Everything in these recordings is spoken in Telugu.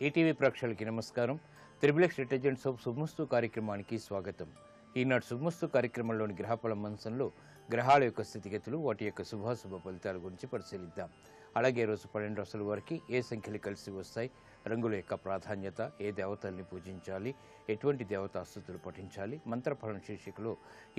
ఈటీవీ ప్రేక్షకులకి నమస్కారం. త్రిబుల్ డిటర్జెంట్స్ ఆఫ్ శుభమస్తు కార్యక్రమానికి స్వాగతం. ఈనాడు శుభమస్తు కార్యక్రమంలోని గ్రహఫల మంచంలో గ్రహాల యొక్క స్థితిగతులు, వాటి యొక్క శుభాశుభ ఫలితాల గురించి పరిశీలిద్దాం. అలాగే రోజు 12 రాశుల వారికి ఏ సంఖ్యలు కలిసి వస్తాయి, రంగుల యొక్క ప్రాధాన్యత, ఏ దేవతల్ని పూజించాలి, ఎటువంటి దేవతాస్తుతులు పఠించాలి, మంత్రఫలం శీర్షికలో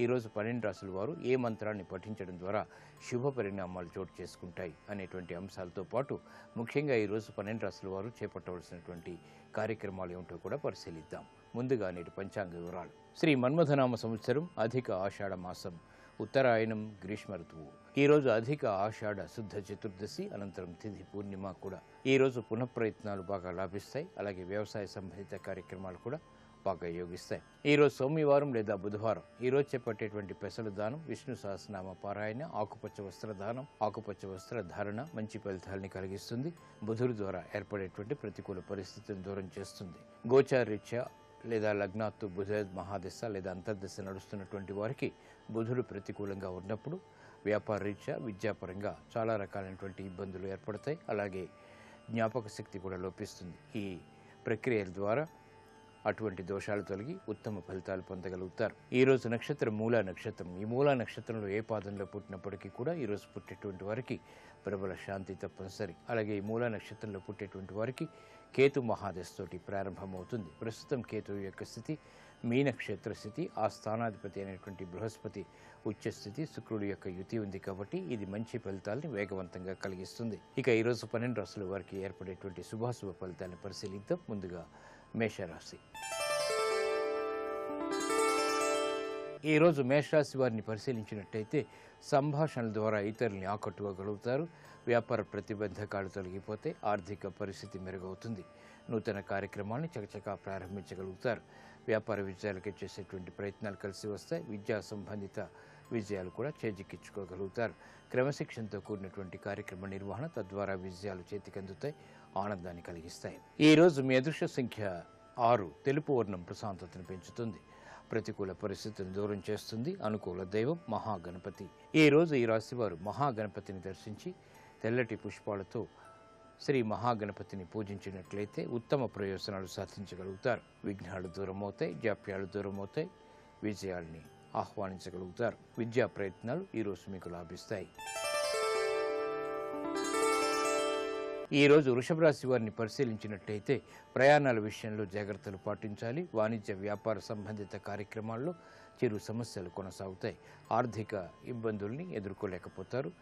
ఈరోజు 12 రాశుల వారు ఏ మంత్రాన్ని పఠించడం ద్వారా శుభ పరిణామాలు చోటు చేసుకుంటాయి అనేటువంటి అంశాలతో పాటు ముఖ్యంగా ఈరోజు 12 రాశుల వారు చేపట్టవలసినటువంటి కార్యక్రమాలు ఏమిటో కూడా పరిశీలిద్దాం. ముందుగా నేటి పంచాంగ వివరాలు. శ్రీ మన్మథనామ సంవత్సరం అధిక ఆషాఢ మాసం, ఉత్తరాయణం, గ్రీష్మ ఋతువు. ఈరోజు అధిక ఆషాఢ శుద్ధ చతుర్దశి, అనంతరం తిథి పూర్ణిమ కూడా. ఈరోజు పునఃప్రయత్నాలు బాగా లాభిస్తాయి. అలాగే వ్యవసాయ సంబంధిత కార్యక్రమాలు కూడా బాగా యోగిస్తాయి. ఈరోజు సోమవారం లేదా బుధవారం. ఈరోజు చేపట్టేటువంటి పెసలు దానం, విష్ణు సహస్రనామ పారాయణ, ఆకుపచ్చ వస్త్రదానం, ఆకుపచ్చ వస్త్రధారణ మంచి ఫలితాలని కలిగిస్తుంది. బుధుడి ద్వారా ఏర్పడేటువంటి ప్రతికూల పరిస్థితులను దూరం చేస్తుంది. గోచారీత్యా లేదా లగ్నాత్తు బుధ మహాదశ లేదా అంతర్దశ నడుస్తున్నటువంటి వారికి బుధుడు ప్రతికూలంగా ఉన్నప్పుడు వ్యాపార రీత్యా, విద్యాపరంగా చాలా రకాలైనటువంటి ఇబ్బందులు ఏర్పడతాయి. అలాగే జ్ఞాపక శక్తి కూడా లోపిస్తుంది. ఈ ప్రక్రియల ద్వారా అటువంటి దోషాలు తొలగి ఉత్తమ ఫలితాలు పొందగలుగుతారు. ఈరోజు నక్షత్రం మూలా నక్షత్రం. ఈ మూలా నక్షత్రంలో ఏ పాదంలో పుట్టినప్పటికీ కూడా ఈరోజు పుట్టేటువంటి వారికి ప్రబల శాంతి తప్పనిసరి. అలాగే ఈ మూలా నక్షత్రంలో పుట్టేటువంటి వారికి కేతు మహాదశతోటి ప్రారంభమవుతుంది. ప్రస్తుతం కేతు యొక్క స్థితి మీనక్షేత్ర స్థితి. ఆ స్థానాధిపతి అనేటువంటి బృహస్పతి ఉచ్చస్థితి, శుక్రుడి యొక్క యుతి ఉంది కాబట్టి ఇది మంచి ఫలితాలని వేగవంతంగా కలిగిస్తుంది. ఇక ఈరోజు 12 రాశుల వారికి ఏర్పడేటువంటి శుభాశుభ ఫలితాలను పరిశీలిద్దాం. ముందుగా మేషరాశి. ఈరోజు మేషరాశి వారిని పరిశీలించినట్టయితే సంభాషణల ద్వారా ఇతరుల్ని ఆకట్టుకోగలుగుతారు. వ్యాపార ప్రతిబంధకాలు తొలగిపోతే ఆర్థిక పరిస్థితి మెరుగవుతుంది. నూతన కార్యక్రమాన్ని చకచకా ప్రారంభించగలుగుతారు. వ్యాపార విజయాలకి చేసేటువంటి ప్రయత్నాలు కలిసి వస్తాయి. విద్యా సంబంధిత విజయాలు కూడా చేజిక్కించుకోగలుగుతారు. క్రమశిక్షణతో కూడినటువంటి కార్యక్రమ నిర్వహణ, తద్వారా విజయాలు చేతికందుతాయి, ఆనందాన్ని కలిగిస్తాయి. ఈరోజు మీ అదృష్ట సంఖ్య 6. తెలుపు వర్ణం ప్రశాంతతను పెంచుతుంది, ప్రతికూల పరిస్థితులను దూరం చేస్తుంది. అనుకూల దైవం మహాగణపతి. ఈ రోజు ఈ రాశి వారు మహాగణపతిని దర్శించి తెల్లటి పుష్పాలతో శ్రీ మహాగణపతిని పూజించినట్లయితే ఉత్తమ ప్రయోజనాలు సాధించగలుగుతారు. విఘ్నాలు దూరమవుతాయి, జాప్యాలు దూరమవుతాయి, విజయాల్ని ఆహ్వానించగలుగుతారు. విద్యా ప్రయత్నాలు ఈరోజు మీకు లాభిస్తాయి. ఈరోజు వృషభ రాశి వారిని పరిశీలించినట్లయితే ప్రయాణాల విషయంలో జాగ్రత్తలు పాటించాలి. వాణిజ్య వ్యాపార సంబంధిత కార్యక్రమాల్లో చిరు సమస్యలు కొనసాగుతాయి. ఆర్థిక ఇబ్బందుల్ని ఎదుర్కోలేకపోతారు.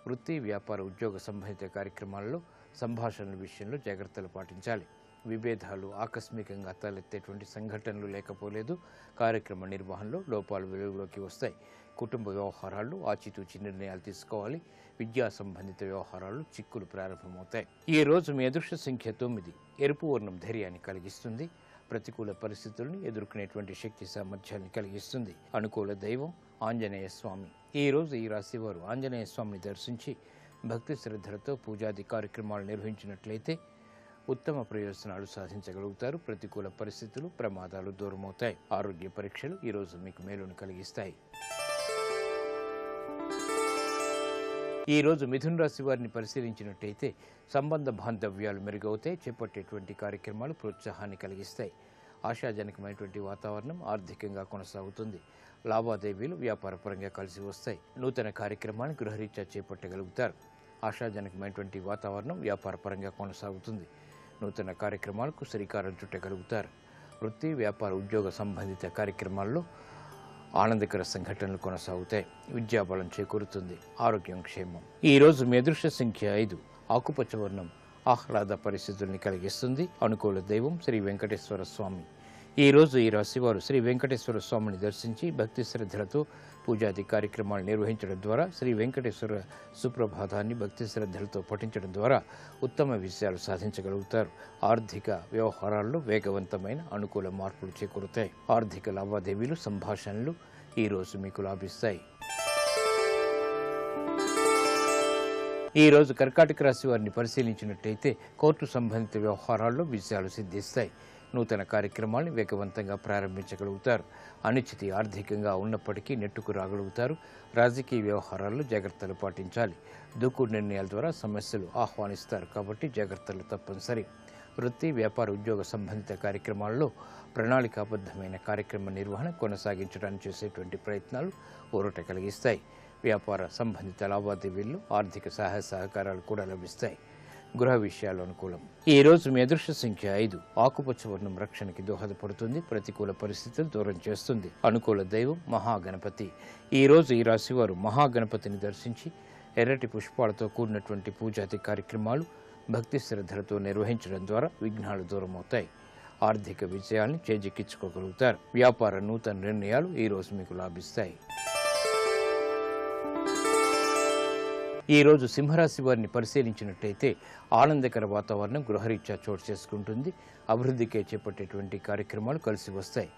వృత్తి, వ్యాపార, ఉద్యోగ సంబంధిత కార్యక్రమాల్లో సంభాషణల విషయంలో జాగ్రత్తలు పాటించాలి. విభేదాలు ఆకస్మికంగా తలెత్తేటువంటి సంఘటనలు లేకపోలేదు. కార్యక్రమ నిర్వహణలో లోపాలు వెలుగులోకి వస్తాయి. కుటుంబ వ్యవహారాల్లో ఆచితూచి నిర్ణయాలు తీసుకోవాలి. విద్యా సంబంధిత వ్యవహారాల్లో చిక్కులు ప్రారంభమవుతాయి. ఈ రోజు మీ అదృష్ట సంఖ్య 9. ఎరుపు వర్ణం ధైర్యాన్ని కలిగిస్తుంది, ప్రతికూల పరిస్థితులను ఎదుర్కొనేటువంటి శక్తి సామర్థ్యాన్ని కలిగిస్తుంది. అనుకూల దైవం ఆంజనేయ స్వామి. ఈ రోజు ఈ రాశి వారు ఆంజనేయ స్వామిని దర్శించి భక్తి శ్రద్ధలతో పూజాది కార్యక్రమాలు నిర్వహించినట్లయితే ఉత్తమ ప్రయోజనాలు సాధించగలుగుతారు. ప్రతికూల పరిస్థితులు, ప్రమాదాలు దూరమవుతాయి. ఆరోగ్య పరీక్షలు ఈరోజు మీకు మేలును కలిగిస్తాయి. ఈ రోజు మిథున రాశి వారిని పరిశీలించినట్టయితే సంబంధ బాంధవ్యాలు మెరుగవుతాయి. చేపట్టేటువంటి కార్యక్రమాలు ప్రోత్సాహాన్ని కలిగిస్తాయి. ఆశాజనకమైనటువంటి వాతావరణం ఆర్థికంగా కొనసాగుతుంది. లావాదేవీలు వ్యాపారపరంగా కలిసి వస్తాయి. నూతన కార్యక్రమాన్ని గృహరీత్యా చేపట్టగలుగుతారు. ఆశాజనకమైనటువంటి వాతావరణం వ్యాపారపరంగా కొనసాగుతుంది. నూతన కార్యక్రమాలకు శ్రీకారం చుట్టగలుగుతారు. వృత్తి, వ్యాపార, ఉద్యోగ సంబంధిత కార్యక్రమాల్లో ఆనందకర సంఘటనలు కొనసాగుతాయి. విద్యాబలం చేకూరుతుంది. ఆరోగ్యం క్షేమం. ఈ రోజు మీ అదృష్ట సంఖ్య 5. ఆకుపచ్చ వర్ణం ఆహ్లాద పరిస్థితుల్ని కలిగిస్తుంది. అనుకూల దైవం శ్రీ వెంకటేశ్వర స్వామి. ఈ రోజు ఈ రాశి వారు శ్రీ వెంకటేశ్వర స్వామిని దర్శించి భక్తి శ్రద్ధలతో పూజాది కార్యక్రమాలు నిర్వహించడం ద్వారా, శ్రీ వెంకటేశ్వర సుప్రభాతాన్ని భక్తి శ్రద్ధలతో పఠించడం ద్వారా ఉత్తమ విజయాలు సాధించగలుగుతారు. ఆర్థిక వ్యవహారాల్లో వేగవంతమైన అనుకూల మార్పులు చేకూరుతాయి. ఆర్థిక లావాదేవీలు, సంభాషణలు ఈరోజు మీకు లాభిస్తాయి. ఈ రోజు కర్కాటక రాశి వారిని పరిశీలించినట్టయితే కోర్టు సంబంధిత వ్యవహారాల్లో విజయాలు సిద్ధిస్తాయి. నూతన కార్యక్రమాలను వేగవంతంగా ప్రారంభించగలుగుతారు. అనిశ్చితి ఆర్థికంగా ఉన్నప్పటికీ నెట్టుకు రాగలుగుతారు. రాజకీయ వ్యవహారాల్లో జాగ్రత్తలు పాటించాలి. దూకుడు నిర్ణయాల ద్వారా సమస్యలు ఆహ్వానిస్తారు కాబట్టి జాగ్రత్తలు తప్పనిసరి. వృత్తి, వ్యాపార, ఉద్యోగ సంబంధిత కార్యక్రమాల్లో ప్రణాళికాబద్ధమైన కార్యక్రమ నిర్వహణ కొనసాగించడానికి చేసేటువంటి ప్రయత్నాలు ఊరట కలిగిస్తాయి. వ్యాపార సంబంధిత లావాదేవీల్లో ఆర్థిక సహాయ సహకారాలు కూడా లభిస్తాయి. గృహ విషయాలు అనుకూలం. ఈ రోజు మీ అదృష్ట సంఖ్య 5. ఆకుపచ్చ వర్ణం రక్షణకి దోహదపడుతుంది. ప్రతికూల పరిస్థితులు దూరం చేస్తుంది. అనుకూల దైవం మహాగణపతి. ఈ రోజు ఈ రాశి వారు మహాగణపతిని దర్శించి ఎర్రటి పుష్పాలతో కూడినటువంటి పూజాది కార్యక్రమాలు భక్తి శ్రద్ధలతో నిర్వహించడం ద్వారా విఘ్నాలు దూరమవుతాయి. ఆర్థిక విజయాల్ని చేజిక్కించుకోగలుగుతారు. వ్యాపార నూతన నిర్ణయాలు ఈ రోజు మీకు లాభిస్తాయి. ఈ రోజు సింహరాశి వారిని పరిశీలించినట్లయితే ఆనందకర వాతావరణం గృహరీత్యా చోటు చేసుకుంటుంది. అభివృద్ధికే చేపట్టేటువంటి కార్యక్రమాలు కలిసి వస్తాయి.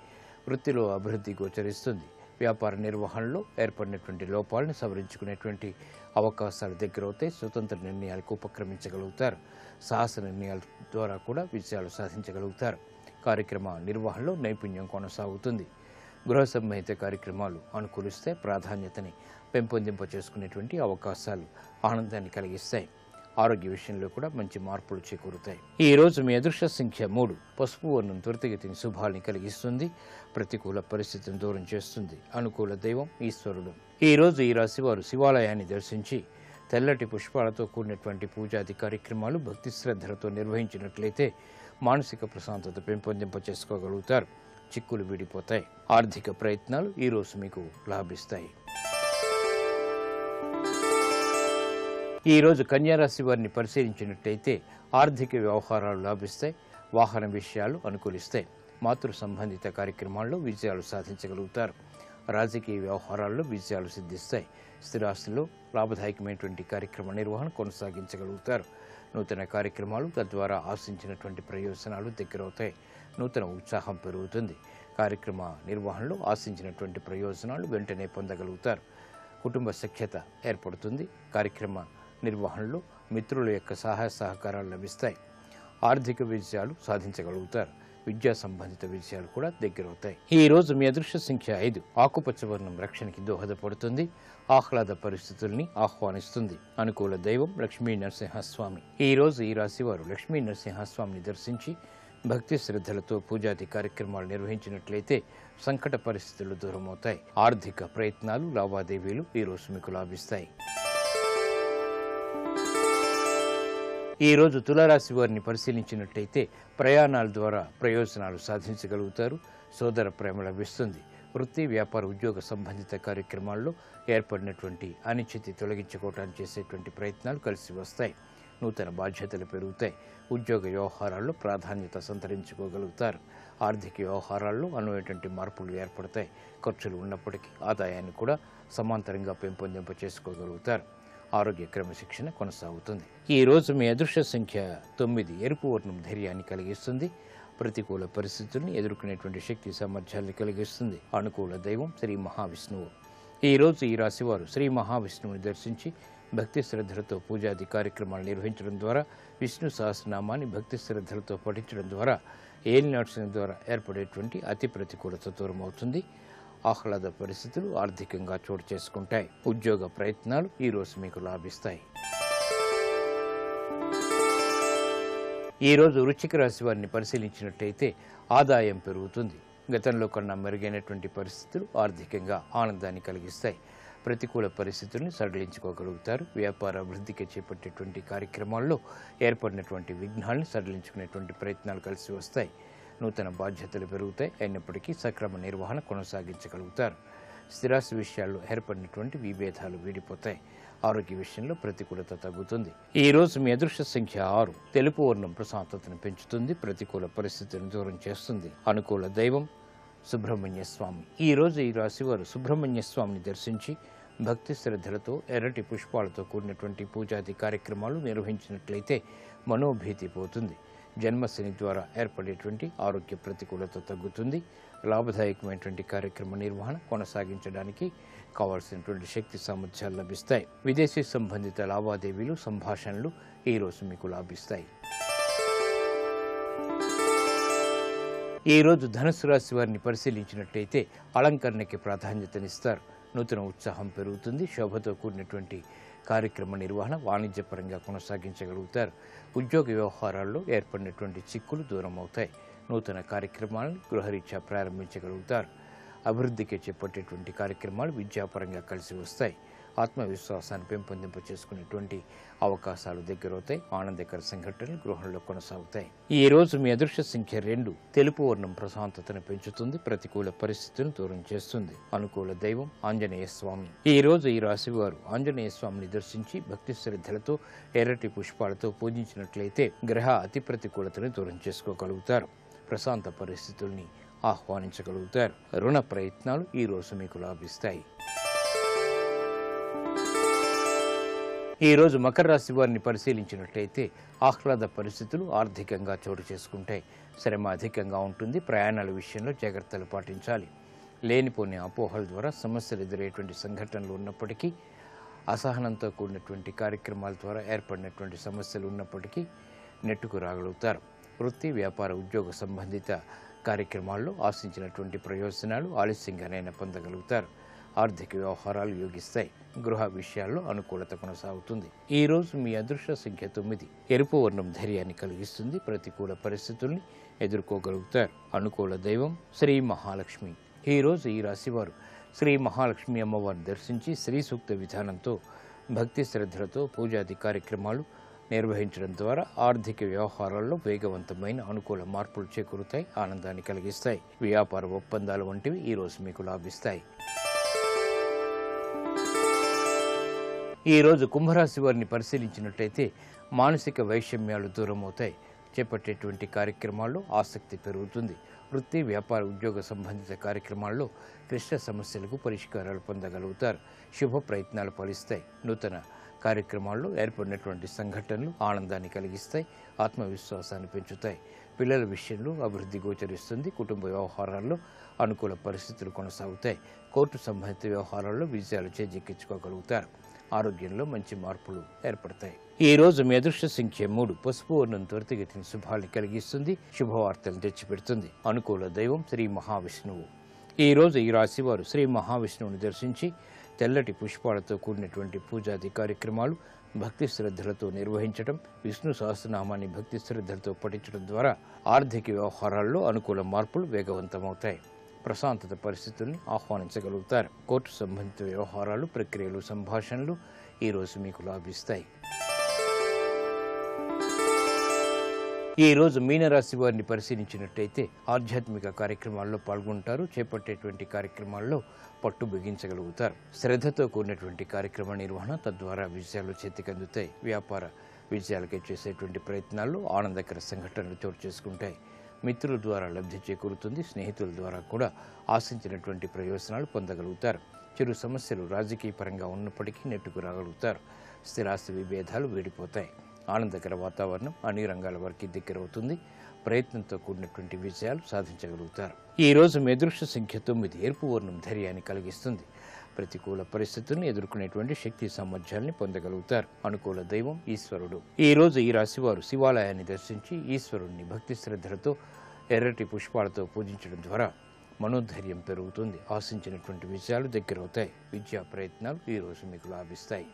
వృత్తిలో అభివృద్ధి గోచరిస్తుంది. వ్యాపార నిర్వహణలో ఏర్పడినటువంటి లోపాలను సవరించుకునేటువంటి అవకాశాలు దగ్గరవుతాయి. స్వతంత్ర నిర్ణయాలకు ఉపక్రమించగలుగుతారు. సాహస నిర్ణయాల ద్వారా కూడా విజయాలు సాధించగలుగుతారు. కార్యక్రమ నిర్వహణలో నైపుణ్యం కొనసాగుతుంది. గృహ సంబంధిత కార్యక్రమాలు అనుకూలిస్తే ప్రాధాన్యతని పెంపొందింప చేసుకునేటువంటి అవకాశాలు ఆనందాన్ని కలిగిస్తాయి. ఆరోగ్య విషయంలో కూడా మంచి మార్పులు చేకూరుతాయి. ఈ రోజు మీ అదృష్ట సంఖ్య 3. పసుపు వర్ణం త్వరితగతిని శుభాల్ని కలిగిస్తుంది. ప్రతికూల పరిస్థితిని దూరం చేస్తుంది. అనుకూల దైవం ఈశ్వరుడు. ఈ రోజు ఈ రాశి వారు శివాలయాన్ని దర్శించి తెల్లటి పుష్పాలతో కూడినటువంటి పూజాది కార్యక్రమాలు భక్తి శ్రద్ధలతో నిర్వహించినట్లయితే మానసిక ప్రశాంతత పెంపొందింప చేసుకోగలుగుతారు. చిక్కులు వీడిపోతాయి. ఆర్థిక ప్రయత్నాలు ఈ రోజు మీకు లాభిస్తాయి. ఈ రోజు కన్యారాశి వారిని పరిశీలించినట్లయితే ఆర్థిక వ్యవహారాలు లాభిస్తాయి. వాహన విషయాలు అనుకూలిస్తాయి. మాతృ సంబంధిత కార్యక్రమాల్లో విజయాలు సాధించగలుగుతారు. రాజకీయ వ్యవహారాల్లో విజయాలు సిద్ధిస్తాయి. స్థిరాస్తిలో లాభదాయకమైనటువంటి కార్యక్రమ నిర్వహణ కొనసాగించగలుగుతారు. నూతన కార్యక్రమాలు తద్వారా ఆశించినటువంటి ప్రయోజనాలు దగ్గరవుతాయి. నూతన ఉత్సాహం పెరుగుతుంది. కార్యక్రమ నిర్వహణలో ఆశించినటువంటి ప్రయోజనాలు వెంటనే పొందగలుగుతారు. కుటుంబ సఖ్యత ఏర్పడుతుంది. కార్యక్రమ నిర్వహణలో మిత్రుల యొక్క సహాయ సహకారాలు లభిస్తాయి. ఆర్థిక విజయాలు సాధించగలుగుతారు. విద్యా సంబంధిత విజయాలు కూడా దగ్గరవుతాయి. ఈ రోజు మీ అదృష్ట సంఖ్య 5. ఆకుపచ్చ వర్ణం రక్షణకి దోహదపడుతుంది. ఆహ్లాద పరిస్థితుల్ని ఆహ్వానిస్తుంది. అనుకూల దైవం లక్ష్మీ నరసింహస్వామి. ఈ రోజు ఈ రాశి వారు లక్ష్మీ నరసింహస్వామిని దర్శించి భక్తి శ్రద్ధలతో పూజాది కార్యక్రమాలు నిర్వహించినట్లయితే సంకట పరిస్థితులు దూరమవుతాయి. ఆర్థిక ప్రయత్నాలు లావాదేవీలు ఈ రోజు మీకు లాభిస్తాయి. ఈ రోజు తులారాశి వారిని పరిశీలించినట్లయితే ప్రయాణాల ద్వారా ప్రయోజనాలు సాధించగలుగుతారు. సోదర ప్రేమ లభిస్తుంది. వృత్తి, వ్యాపార, ఉద్యోగ సంబంధిత కార్యక్రమాల్లో ఏర్పడినటువంటి అనిశ్చితి తొలగించుకోవటానికి చేసేటువంటి ప్రయత్నాలు కలిసి వస్తాయి. నూతన బాధ్యతలు పెరుగుతాయి. ఉద్యోగ వ్యవహారాల్లో ప్రాధాన్యత సంతరించుకోగలుగుతారు. ఆర్థిక వ్యవహారాల్లో అనువైనటువంటి మార్పులు ఏర్పడతాయి. ఖర్చులు ఉన్నప్పటికీ ఆదాయాన్ని కూడా సమాంతరంగా పెంపొందింప చేసుకోగలుగుతారు. ఆరోగ్య క్రమశిక్షణ కొనసాగుతుంది. ఈ రోజు మీ అదృష్ట సంఖ్య 9. ఎరుపు వర్ణం ధైర్యాన్ని కలిగిస్తుంది. ప్రతికూల పరిస్థితుల్ని ఎదుర్కొనేటువంటి శక్తి సామర్థ్యాన్ని కలిగిస్తుంది. అనుకూల దైవం శ్రీ మహావిష్ణువు. ఈ రోజు ఈ రాశివారు శ్రీ మహావిష్ణువుని దర్శించి భక్తి శ్రద్ధలతో పూజాది కార్యక్రమాలు నిర్వహించడం ద్వారా, విష్ణు సహస్రనామాన్ని భక్తి శ్రద్ధలతో పఠించడం ద్వారా ఏలినాడ్సిన ద్వారా ఏర్పడేటువంటి అతి ప్రతికూలత దూరమవుతుంది. ఆహ్లాద పరిస్థితులు ఆర్థికంగా చోటు చేసుకుంటాయి. ఉద్యోగ ప్రయత్నాలు ఈ రోజు మీకు లాభిస్తాయి. ఈ రోజు వృశ్చిక రాశి వారిని పరిశీలించినట్లయితే ఆదాయం పెరుగుతుంది. గతంలో కన్నా మెరుగైనటువంటి పరిస్థితులు ఆర్థికంగా ఆనందాన్ని కలిగిస్తాయి. ప్రతికూల పరిస్థితుల్ని సడలించుకోగలుగుతారు. వ్యాపార అభివృద్ధికి చేపట్టేటువంటి కార్యక్రమాల్లో ఏర్పడినటువంటి విఘ్నాల్ని సడలించుకునేటువంటి ప్రయత్నాలు కలిసి వస్తాయి. నూతన బాధ్యతలు పెరుగుతాయి. అయినప్పటికీ సక్రమ నిర్వహణ కొనసాగించగలుగుతారు. స్థిరాస్తి విషయాల్లో ఏర్పడినటువంటి విభేదాలు వీడిపోతాయి. ఆరోగ్య విషయంలో ప్రతికూలత తగ్గుతుంది. ఈ రోజు మీ అదృష్ట సంఖ్య 6. తెలుపు వర్ణం ప్రశాంతతను పెంచుతుంది. ప్రతికూల పరిస్థితులను దూరం చేస్తుంది. అనుకూల దైవం సుబ్రహ్మణ్య స్వామి. ఈ రోజు ఈ రాశి వారు సుబ్రహ్మణ్య స్వామిని దర్శించి భక్తి శ్రద్ధలతో ఎర్రటి పుష్పాలతో కూడినటువంటి పూజాది కార్యక్రమాలు నిర్వహించినట్లయితే మనోభీతి పోతుంది. జన్మశని ద్వారా ఏర్పడేటువంటి ఆరోగ్య ప్రతికూలత తగ్గుతుంది. లాభదాయకమైనటువంటి కార్యక్రమ నిర్వహణ కొనసాగించడానికి కావాల్సినటువంటి శక్తి సామర్థ్యాలు లభిస్తాయి. విదేశీ సంబంధిత లావాదేవీలు, సంభాషణలు ఈ రోజు మీకు లాభిస్తాయి. ఈ రోజు ధనుసు రాశి వారిని పరిశీలించినట్లయితే అలంకరణకి ప్రాధాన్యతనిస్తారు. నూతన ఉత్సాహం పెరుగుతుంది. శోభతో కూడినటువంటి కార్యక్రమ నిర్వహణ వాణిజ్యపరంగా కొనసాగించగలుగుతారు. ఉద్యోగ వ్యవహారాల్లో ఏర్పడినటువంటి చిక్కులు దూరం అవుతాయి. నూతన కార్యక్రమాలను గృహరీత్యా ప్రారంభించగలుగుతారు. అభివృద్ధికి చేపట్టేటువంటి కార్యక్రమాలు విద్యాపరంగా కలిసి వస్తాయి. ఆత్మవిశ్వాసాన్ని పెంపొందింప చేసుకునేటువంటి అవకాశాలు దగ్గరవుతాయి. ఆనందకర సంఘటనలు గృహంలో కొనసాగుతాయి. ఈ రోజు మీ అదృష్ట సంఖ్య 2. తెలుపు వర్ణం ప్రశాంతతను పెంచుతుంది, ప్రతికూల పరిస్థితులను దూరం చేస్తుంది. అనుకూల దైవం ఆంజనేయ స్వామి. ఈ రోజు ఈ రాశి వారు ఆంజనేయ స్వామిని దర్శించి భక్తి శ్రద్ధలతో ఎర్రటి పుష్పాలతో పూజించినట్లయితే గ్రహ అతి ప్రతికూలతను దూరం చేసుకోగలుగుతారు. ప్రశాంత పరిస్థితుల్ని ఆహ్వానించగలుగుతారు. రుణ ప్రయత్నాలు ఈ రోజు మీకు లాభిస్తాయి. ఈ రోజు మకర రాశి వారిని పరిశీలించినట్లయితే ఆహ్లాద పరిస్థితులు ఆర్థికంగా చోటు చేసుకుంటాయి. శ్రమ అధికంగా ఉంటుంది. ప్రయాణాల విషయంలో జాగ్రత్తలు పాటించాలి. లేనిపోని అపోహల ద్వారా సమస్యలు ఎదురయ్యేటువంటి సంఘటనలు ఉన్నప్పటికీ, అసహనంతో కూడినటువంటి కార్యక్రమాల ద్వారా ఏర్పడినటువంటి సమస్యలు ఉన్నప్పటికీ నెట్టుకు రాగలుగుతారు. వృత్తి, వ్యాపార, ఉద్యోగ సంబంధిత కార్యక్రమాల్లో ఆశించినటువంటి ప్రయోజనాలు ఆలస్యంగానైనా పొందగలుగుతారు. ఆర్థిక వ్యవహారాలు యోగిస్తాయి. గృహ విషయాల్లో అనుకూలత కొనసాగుతుంది. ఈ రోజు మీ అదృష్ట సంఖ్య 9. ఎరుపు వర్ణం ధైర్యాన్ని కలిగిస్తుంది. ప్రతికూల పరిస్థితుల్ని ఎదుర్కోగలుగుతారు. అనుకూల దైవం శ్రీ మహాలక్ష్మి. ఈ రోజు ఈ రాశివారు శ్రీ మహాలక్ష్మి అమ్మవారిని దర్శించి శ్రీ సూక్త విధానంతో భక్తి శ్రద్ధలతో పూజాది కార్యక్రమాలు నిర్వహించడం ద్వారా ఆర్థిక వ్యవహారాల్లో వేగవంతమైన అనుకూల మార్పులు చేకూరుతాయి. ఆనందాన్ని కలిగిస్తాయి. వ్యాపార ఒప్పందాలు వంటివి ఈ రోజు మీకు లాభిస్తాయి. ఈ రోజు కుంభరాశి వారిని పరిశీలించినట్లయితే మానసిక వైషమ్యాలు దూరం అవుతాయి. చేపట్టేటువంటి కార్యక్రమాల్లో ఆసక్తి పెరుగుతుంది. వృత్తి, వ్యాపార, ఉద్యోగ సంబంధిత కార్యక్రమాల్లో క్లిష్ట సమస్యలకు పరిష్కారాలు పొందగలుగుతారు. శుభ ప్రయత్నాలు ఫలిస్తాయి. నూతన కార్యక్రమాల్లో ఏర్పడినటువంటి సంఘటనలు ఆనందాన్ని కలిగిస్తాయి. ఆత్మవిశ్వాసాన్ని పెంచుతాయి. పిల్లల విషయంలో అభివృద్ధి గోచరిస్తుంది. కుటుంబ వ్యవహారాల్లో అనుకూల పరిస్థితులు కొనసాగుతాయి. కోర్టు సంబంధిత వ్యవహారాల్లో విజయాలు చేజిక్కించుకోగలుగుతారు. ఆరోగ్యంలో మంచి మార్పులు ఏర్పడతాయి. ఈ రోజు మీ అదృష్ట సంఖ్య 3. పసుపు వర్ణం త్వరితగతిన శుభాన్ని కలిగిస్తుంది. శుభవార్తలు తెచ్చిపెడుతుంది. అనుకూల దైవం శ్రీ మహావిష్ణువు. ఈ రోజు ఈ రాశి వారు శ్రీ మహావిష్ణువుని దర్శించి తెల్లటి పుష్పాలతో కూడినటువంటి పూజాది కార్యక్రమాలు భక్తి శ్రద్ధలతో నిర్వహించడం, విష్ణు సహస్రనామాన్ని భక్తి శ్రద్ధలతో పఠించడం ద్వారా ఆర్థిక వ్యవహారాల్లో అనుకూల మార్పులు వేగవంతమవుతాయి. ప్రశాంతత పరిస్థితుల్ని ఆహ్వానించగలుగుతారు. కోర్టు సంబంధిత వ్యవహారాలు, ప్రక్రియలు, సంభాషణలు ఈ రోజు మీకు లాభిస్తాయి. ఈ రోజు మీనరాశి వారిని పరిశీలించినట్లయితే ఆధ్యాత్మిక కార్యక్రమాల్లో పాల్గొంటారు. చేపట్టేటువంటి కార్యక్రమాల్లో పట్టు బిగించగలుగుతారు. శ్రద్ధతో కూడినటువంటి కార్యక్రమ నిర్వహణ తద్వారా విజయాలు చేతికందుతాయి. వ్యాపార విజయాలకై చేసేటువంటి ప్రయత్నాల్లో ఆనందకర సంఘటనలు చోటు చేసుకుంటాయి. మిత్రుల ద్వారా లబ్ధి చేకూరుతుంది. స్నేహితుల ద్వారా కూడా ఆశించినటువంటి ప్రయోజనాలు పొందగలుగుతారు. చిరు సమస్యలు రాజకీయ పరంగా ఉన్నప్పటికీ నెట్టుకు రాగలుగుతారు. స్థిరాస్తి విభేదాలు వీడిపోతాయి. ఆనందకర వాతావరణం అన్ని రంగాల వారికి దగ్గరవుతుంది. ప్రయత్నంతో కూడినటువంటి విజయాలు సాధించగలుగుతారు. ఈ రోజు మీ అదృష్ట సంఖ్య 9. ఎరుపు వర్ణం ధైర్యాన్ని కలిగిస్తుంది. ప్రతికూల పరిస్థితులను ఎదుర్కొనేటువంటి శక్తి సామర్థ్యాన్ని పొందగలుగుతారు. అనుకూల దైవం ఈశ్వరుడు. ఈ రోజు ఈ రాశివారు శివాలయాన్ని దర్శించి ఈశ్వరుణ్ణి భక్తి శ్రద్ధలతో ఎర్రటి పుష్పాలతో పూజించడం ద్వారా మనోధైర్యం పెరుగుతుంది. ఆశించినటువంటి విజయాలు దగ్గరవుతాయి. విద్యా ప్రయత్నాలు ఈ రోజు మీకు లాభిస్తాయి.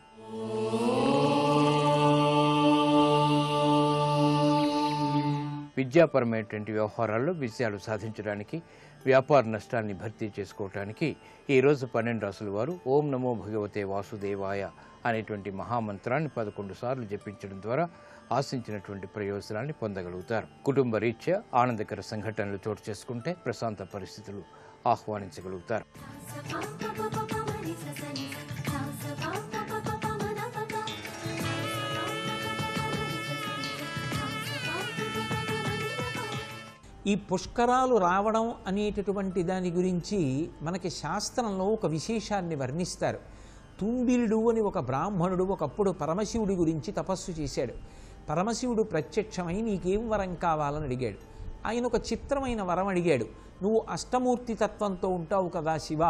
విద్యాపరమైనటువంటి వ్యవహారాల్లో విజయాలు సాధించడానికి, వ్యాపార నష్టాన్ని భర్తీ చేసుకోవటానికి ఈ రోజు 12 రాసుల వారు ఓం నమో భగవతే వాసుదేవాయ అనేటువంటి మహామంత్రాన్ని 11 సార్లు జపించడం ద్వారా ఆశించినటువంటి ప్రయోజనాన్ని పొందగలుగుతారు. కుటుంబ రీత్యా ఆనందకర సంఘటనలు చోటు చేసుకుంటే ప్రశాంత పరిస్థితులు ఆహ్వానించగలుగుతారు. ఈ పుష్కరాలు రావడం అనేటటువంటి దాని గురించి మనకి శాస్త్రంలో ఒక విశేషాన్ని వర్ణిస్తారు. తుంబిలుడు అని ఒక బ్రాహ్మణుడు ఒకప్పుడు పరమశివుడి గురించి తపస్సు చేశాడు. పరమశివుడు ప్రత్యక్షమై నీకేం వరం కావాలని అడిగాడు. ఆయన ఒక చిత్రమైన వరం అడిగాడు. నువ్వు అష్టమూర్తి తత్వంతో ఉంటావు కదా శివ,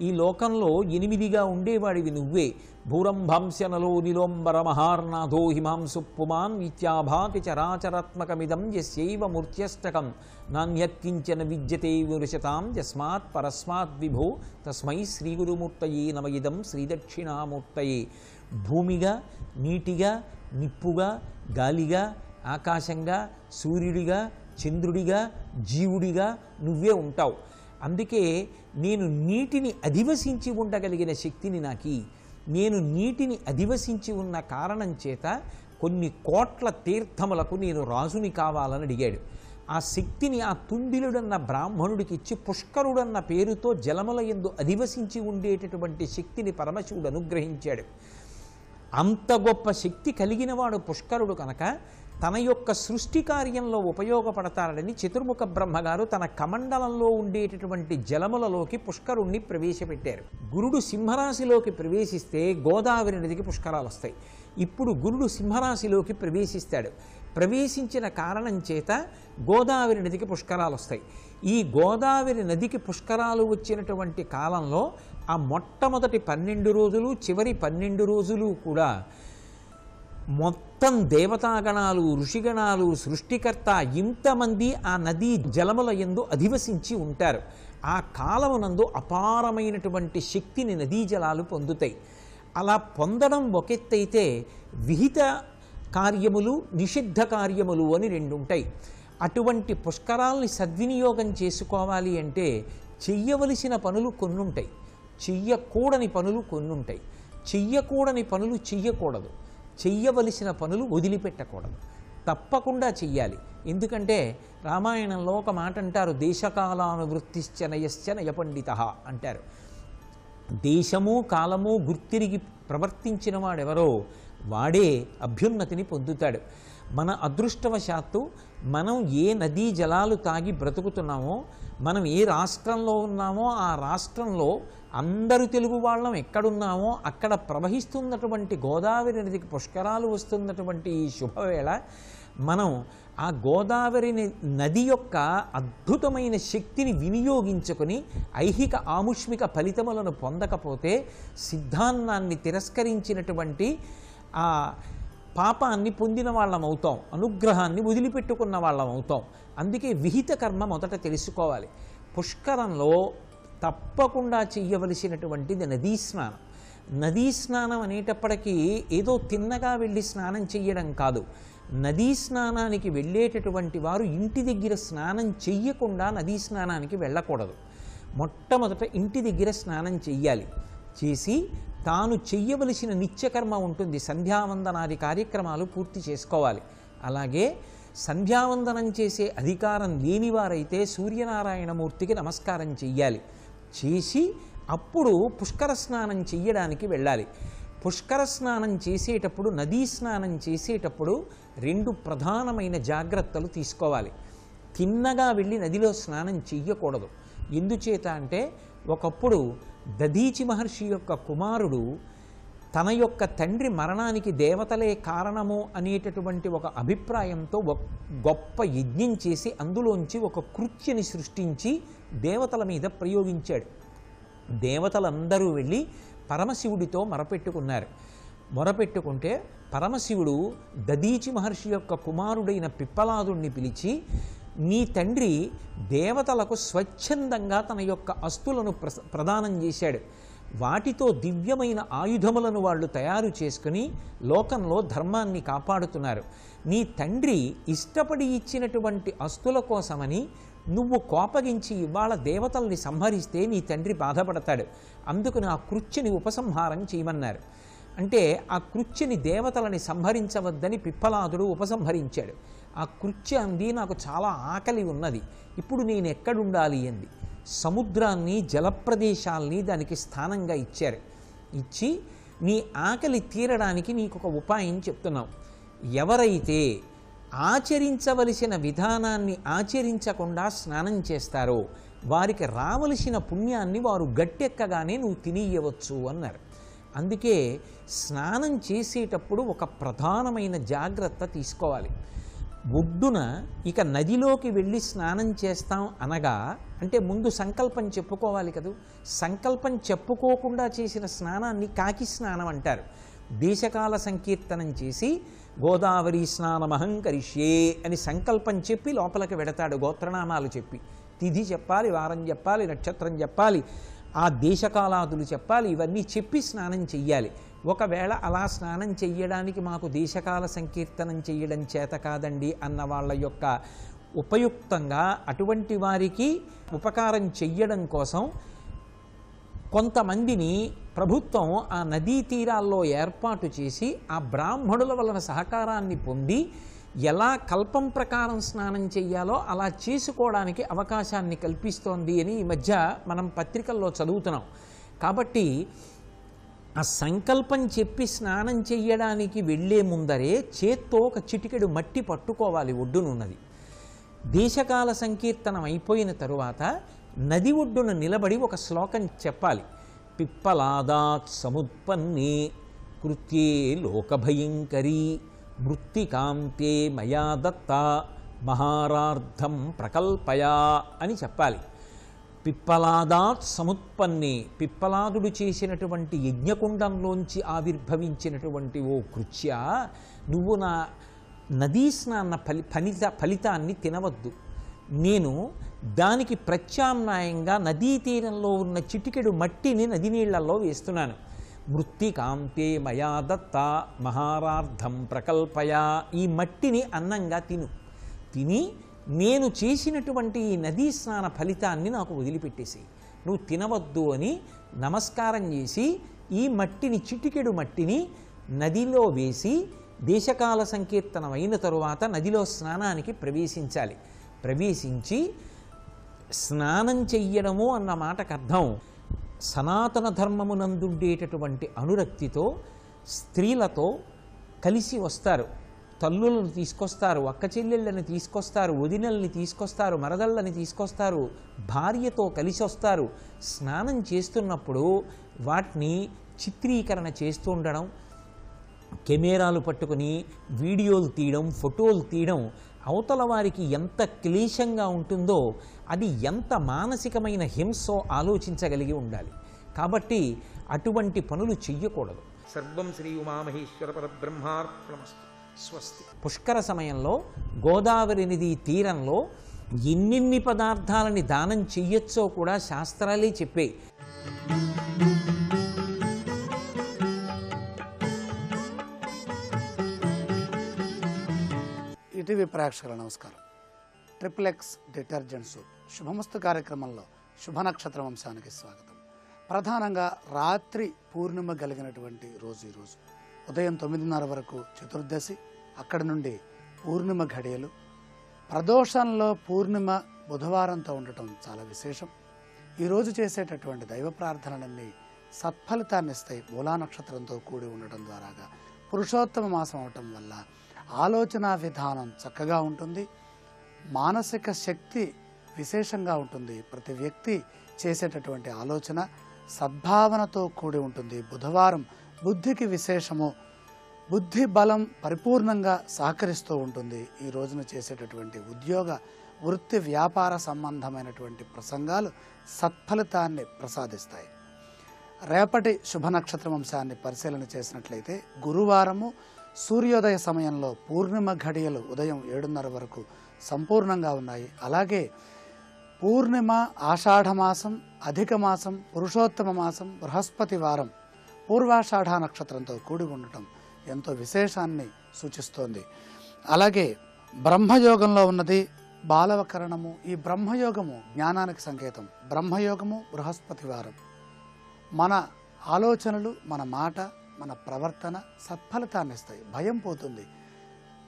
ఈ లోకంలో 8గా ఉండేవాడివి నువ్వే. భూరంభాంశనలో నిలోంబర మహార్నాథో హిమాంసు పుమాన్ విద్యాభాతి చరాచరాత్మకమిదం యస్యైవ మూర్త్యష్టకం నాణ్యత్కించన విద్యతే వివృశతాం యస్మాత్ పరస్మాత్ విభో తస్మై శ్రీగురుమూర్తయే నమ ఇదం శ్రీదక్షిణామూర్తయే. భూమిగా, నీటిగా, నిప్పుగా, గాలిగా, ఆకాశంగా, సూర్యుడిగా, చంద్రుడిగా, జీవుడిగా నువ్వే ఉంటావు. అందుకే నేను నీటిని అధివసించి ఉండగలిగిన శక్తిని నాకి. నేను నీటిని అధివసించి ఉన్న కారణం చేత కొన్ని కోట్ల తీర్థములకు నేను రాజుని కావాలని అడిగాడు. ఆ శక్తిని ఆ తుంబిలుడన్న బ్రాహ్మణుడికి ఇచ్చి పుష్కరుడన్న పేరుతో జలముల యందు అధివసించి ఉండేటటువంటి శక్తిని పరమశివుడు అనుగ్రహించాడు. అంత గొప్ప శక్తి కలిగినవాడు పుష్కరుడు కనుక తన యొక్క సృష్టి కార్యంలో ఉపయోగపడతాడని చతుర్ముఖ బ్రహ్మగారు తన కమండలంలో ఉండేటటువంటి జలములలోకి పుష్కరుణ్ణి ప్రవేశపెట్టారు. గురుడు సింహరాశిలోకి ప్రవేశిస్తే గోదావరి నదికి పుష్కరాలు వస్తాయి. ఇప్పుడు గురుడు సింహరాశిలోకి ప్రవేశిస్తాడు. ప్రవేశించిన కారణం చేత గోదావరి నదికి పుష్కరాలు వస్తాయి. ఈ గోదావరి నదికి పుష్కరాలు వచ్చినటువంటి కాలంలో ఆ మొట్టమొదటి 12 రోజులు, చివరి 12 రోజులు కూడా మొత్తం దేవతాగణాలు, ఋషిగణాలు, సృష్టికర్త ఇంతమంది ఆ నదీ జలముల యందు అధివసించి ఉంటారు. ఆ కాలమునందు అపారమైనటువంటి శక్తిని నదీ జలాలు పొందుతాయి. అలా పొందడం ఒకెత్తైతే విహిత కార్యములు, నిషిద్ధ కార్యములు అని 2 ఉంటాయి. అటువంటి పుష్కరాల్ని సద్వినియోగం చేసుకోవాలి అంటే చెయ్యవలసిన పనులు కొన్నుంటాయి, చెయ్యకూడని పనులు కొన్నుంటాయి. చెయ్యకూడని పనులు చెయ్యకూడదు, చెయ్యవలసిన పనులు వదిలిపెట్టకూడదు, తప్పకుండా చెయ్యాలి. ఎందుకంటే రామాయణంలో ఒక మాట అంటారు, దేశకాలానువృత్తిశ్చ నయశ్చ నయపండితః అంటారు. దేశము కాలము గుర్తిరిగి ప్రవర్తించిన వాడెవరో వాడే అభ్యున్నతిని పొందుతాడు. మన అదృష్టవశాత్తు మనం ఏ నదీ జలాలు తాగి బ్రతుకుతున్నామో, మనం ఏ రాష్ట్రంలో ఉన్నామో ఆ రాష్ట్రంలో అందరూ తెలుగు వాళ్ళం ఎక్కడున్నామో అక్కడ ప్రవహిస్తున్నటువంటి గోదావరి నదికి పుష్కరాలు వస్తున్నటువంటి ఈ శుభవేళ మనం ఆ గోదావరి నది యొక్క అద్భుతమైన శక్తిని వినియోగించుకొని ఐహిక ఆముష్మిక ఫలితములను పొందకపోతే సిద్ధాన్నాన్ని తిరస్కరించినటువంటి ఆ పాపాన్ని పొందిన వాళ్ళం అవుతాం, అనుగ్రహాన్ని వదిలిపెట్టుకున్న వాళ్ళం అవుతాం. అందుకే విహిత కర్మ మొదట తెలుసుకోవాలి. పుష్కరంలో తప్పకుండా చెయ్యవలసినటువంటిది నదీ స్నానం. నదీ స్నానం అనేటప్పటికీ ఏదో తిన్నగా వెళ్ళి స్నానం చెయ్యడం కాదు. నదీ స్నానానికి వెళ్ళేటటువంటి వారు ఇంటి దగ్గర స్నానం చెయ్యకుండా నదీ స్నానానికి వెళ్ళకూడదు. మొట్టమొదట ఇంటి దగ్గర స్నానం చెయ్యాలి. చేసి తాను చెయ్యవలసిన నిత్యకర్మ ఉంటుంది, సంధ్యావందనాది కార్యక్రమాలు పూర్తి చేసుకోవాలి. అలాగే సంధ్యావందనం చేసే అధికారం లేనివారైతే సూర్యనారాయణమూర్తికి నమస్కారం చెయ్యాలి. చేసి అప్పుడు పుష్కర స్నానం చెయ్యడానికి వెళ్ళాలి. పుష్కర స్నానం చేసేటప్పుడు, నదీ స్నానం చేసేటప్పుడు 2 ప్రధానమైన జాగ్రత్తలు తీసుకోవాలి. తిన్నగా వెళ్ళి నదిలో స్నానం చెయ్యకూడదు. ఎందుచేత అంటే ఒకప్పుడు దధీచి మహర్షి యొక్క కుమారుడు తన యొక్క తండ్రి మరణానికి దేవతలే కారణము అనేటటువంటి ఒక అభిప్రాయంతో గొప్ప యజ్ఞం చేసి అందులోంచి ఒక కృత్యని సృష్టించి దేవతల మీద ప్రయోగించాడు. దేవతలందరూ వెళ్ళి పరమశివుడితో మొరపెట్టుకున్నారు. మొరపెట్టుకుంటే పరమశివుడు దధీచి మహర్షి యొక్క కుమారుడైన పిప్పలాదుణ్ణి పిలిచి, నీ తండ్రి దేవతలకు స్వచ్ఛందంగా తన యొక్క అస్తులను ప్రదానం చేశాడు. వాటితో దివ్యమైన ఆయుధములను వాళ్ళు తయారు చేసుకుని లోకంలో ధర్మాన్ని కాపాడుతున్నారు. నీ తండ్రి ఇష్టపడి ఇచ్చినటువంటి అస్తుల కోసమని నువ్వు కోపగించి ఇవాళ దేవతల్ని సంహరిస్తే నీ తండ్రి బాధపడతాడు. అందుకని ఆ కృత్యని ఉపసంహారం చేయమన్నారు. అంటే ఆ కృత్యని దేవతలని సంహరించవద్దని పిప్పలాదుడు ఉపసంహరించాడు. ఆ కృత్య అంది, నాకు చాలా ఆకలి ఉన్నది, ఇప్పుడు నేను ఎక్కడుండాలి అంది. సముద్రాన్ని, జలప్రదేశాల్ని దానికి స్థానంగా ఇచ్చారు. ఇచ్చి నీ ఆకలి తీరడానికి నీకు ఒక ఉపాయం చెప్తున్నాం. ఎవరైతే ఆచరించవలసిన విధానాన్ని ఆచరించకుండా స్నానం చేస్తారో వారికి రావలసిన పుణ్యాన్ని వారు గట్టెక్కగానే నువ్వు తినేయవచ్చు అన్నారు. అందుకే స్నానం చేసేటప్పుడు ఒక ప్రధానమైన జాగ్రత్త తీసుకోవాలి. ఒడ్డున ఇక నదిలోకి వెళ్ళి స్నానం చేస్తాం అనగా అంటే ముందు సంకల్పం చెప్పుకోవాలి కదా. సంకల్పం చెప్పుకోకుండా చేసిన స్నానాన్ని కాకి స్నానం అంటారు. దేశకాల సంకీర్తనం చేసి గోదావరి స్నానమహం కరిష్యే అని సంకల్పం చెప్పి లోపలికి వెడతాడు. గోత్రనామాలు చెప్పి తిథి చెప్పాలి, వారం చెప్పాలి, నక్షత్రం చెప్పాలి, ఆ దేశకాలాదులు చెప్పాలి, ఇవన్నీ చెప్పి స్నానం చెయ్యాలి. ఒకవేళ అలా స్నానం చెయ్యడానికి మాకు దేశకాల సంకీర్తనం చెయ్యడం చేత కాదండి అన్న వాళ్ళ యొక్క ఉపయుక్తంగా అటువంటి వారికి ఉపకారం చెయ్యడం కోసం కొంతమందిని ప్రభుత్వం ఆ నదీ తీరాల్లో ఏర్పాటు చేసి ఆ బ్రాహ్మణుల వలన సహకారాన్ని పొంది ఎలా కల్పం ప్రకారం స్నానం చెయ్యాలో అలా చేసుకోవడానికి అవకాశాన్ని కల్పిస్తోంది అని ఈ మధ్య మనం పత్రికల్లో చదువుతున్నాం. కాబట్టి ఆ సంకల్పం చెప్పి స్నానం చెయ్యడానికి వెళ్ళే ముందరే చేత్తో ఒక చిటికెడు మట్టి పట్టుకోవాలి ఒడ్డునున్నది. దేశకాల సంకీర్తనం అయిపోయిన తరువాత నది ఒడ్డున నిలబడి ఒక శ్లోకం చెప్పాలి. పిప్పలాదాత్ సముత్పన్నే కృత్యే లోకభయంకరీ మృత్తికాంతే మయా దత్త మహారార్థం ప్రకల్పయా అని చెప్పాలి. పిప్పలాదాత్ సముత్పన్నే, పిప్పలాదుడు చేసినటువంటి యజ్ఞకుండంలోంచి ఆవిర్భవించినటువంటి ఓ కృత్య, నువ్వు నా నదీ స్నాన ఫలితాన్ని తినవద్దు. నేను దానికి ప్రత్యామ్నాయంగా నదీ తీరంలో ఉన్న చిటికెడు మట్టిని నది నీళ్లలో వేస్తున్నాను. మృత్తికాంతే మయా దత్త మహారార్థం ప్రకల్పయా, ఈ మట్టిని అన్నంగా తిని నేను చేసినటువంటి ఈ నదీ స్నాన ఫలితాన్ని నాకు వదిలిపెట్టేసి, నువ్వు తినవద్దు అని నమస్కారం చేసి ఈ మట్టిని, చిటికెడు మట్టిని నదిలో వేసి దేశకాల సంకీర్తనం అయిన తరువాత నదిలో స్నానానికి ప్రవేశించాలి. ప్రవేశించి స్నానం చెయ్యడము అన్న మాటకు అర్థం సనాతన ధర్మమునందుండేటటువంటి అనురక్తితో స్త్రీలతో కలిసి వస్తారు. తల్లులను తీసుకొస్తారు, అక్క చెల్లెళ్ళని తీసుకొస్తారు, వదినల్ని తీసుకొస్తారు, మరదళ్ళని తీసుకొస్తారు, భార్యతో కలిసి వస్తారు. స్నానం చేస్తున్నప్పుడు వాటిని చిత్రీకరణ చేస్తూ ఉండడం, కెమెరాలు పట్టుకుని వీడియోలు తీయడం, ఫోటోలు తీయడం అవతల వారికి ఎంత క్లేశంగా ఉంటుందో, అది ఎంత మానసికమైన హింసో ఆలోచించగలిగి ఉండాలి. కాబట్టి అటువంటి పనులు చెయ్యకూడదు. సర్వం శ్రీ ఉమామహేశ్వర పరబ్రహ్మార్పణమస్తు. స్వస్తి. పుష్కర సమయంలో గోదావరి నది తీరంలో ఎన్నెన్ని పదార్థాలని దానం చెయ్యొచ్చో కూడా శాస్త్రాలే చెప్పే. ఈటీవీ ప్రేక్షకుల నమస్కారం. ట్రిపుల్-ఎక్స్ డిటర్జెంట్ సోప్ శుభమస్తు కార్యక్రమంలో శుభనక్షత్ర వంశానికి స్వాగతం. ప్రధానంగా రాత్రి పూర్ణిమ కలిగినటువంటి రోజు ఈరోజు ఉదయం 9:30 వరకు చతుర్దశి, అక్కడి నుండి పూర్ణిమ ఘడియలు. ప్రదోషంలో పూర్ణిమ బుధవారంతో ఉండటం చాలా విశేషం. ఈరోజు చేసేటటువంటి దైవ ప్రార్థనలన్నీ సత్ఫలితాన్ని ఇస్తాయి. మూలా నక్షత్రంతో కూడి ఉండటం ద్వారాగా పురుషోత్తమ మాసం అవటం వల్ల ఆలోచన విధానం చక్కగా ఉంటుంది, మానసిక శక్తి విశేషంగా ఉంటుంది. ప్రతి వ్యక్తి చేసేటటువంటి ఆలోచన సద్భావనతో కూడి ఉంటుంది. బుధవారం బుద్ధికి విశేషము, బుద్ధి బలం పరిపూర్ణంగా సహకరిస్తూ ఉంటుంది. ఈ రోజున చేసేటటువంటి ఉద్యోగ వృత్తి వ్యాపార సంబంధమైనటువంటి ప్రసంగాలు సత్ఫలితాన్ని ప్రసాదిస్తాయి. రేపటి శుభ నక్షత్ర వంశాన్ని పరిశీలన చేసినట్లయితే గురువారము సూర్యోదయ సమయంలో పూర్ణిమ ఘడియలు ఉదయం 7:30 వరకు సంపూర్ణంగా ఉన్నాయి. అలాగే పూర్ణిమ ఆషాఢమాసం, అధిక మాసం, పురుషోత్తమ మాసం, బృహస్పతి వారం పూర్వాషాఢ నక్షత్రంతో కూడి ఉండటం ఎంతో విశేషాన్ని సూచిస్తోంది. అలాగే బ్రహ్మయోగంలో ఉన్నది బాలవకరణము. ఈ బ్రహ్మయోగము జ్ఞానానికి సంకేతం. బ్రహ్మయోగము బృహస్పతి వారం. మన ఆలోచనలు, మన మాట, మన ప్రవర్తన సత్ఫలితాన్ని ఇస్తాయి. భయం పోతుంది.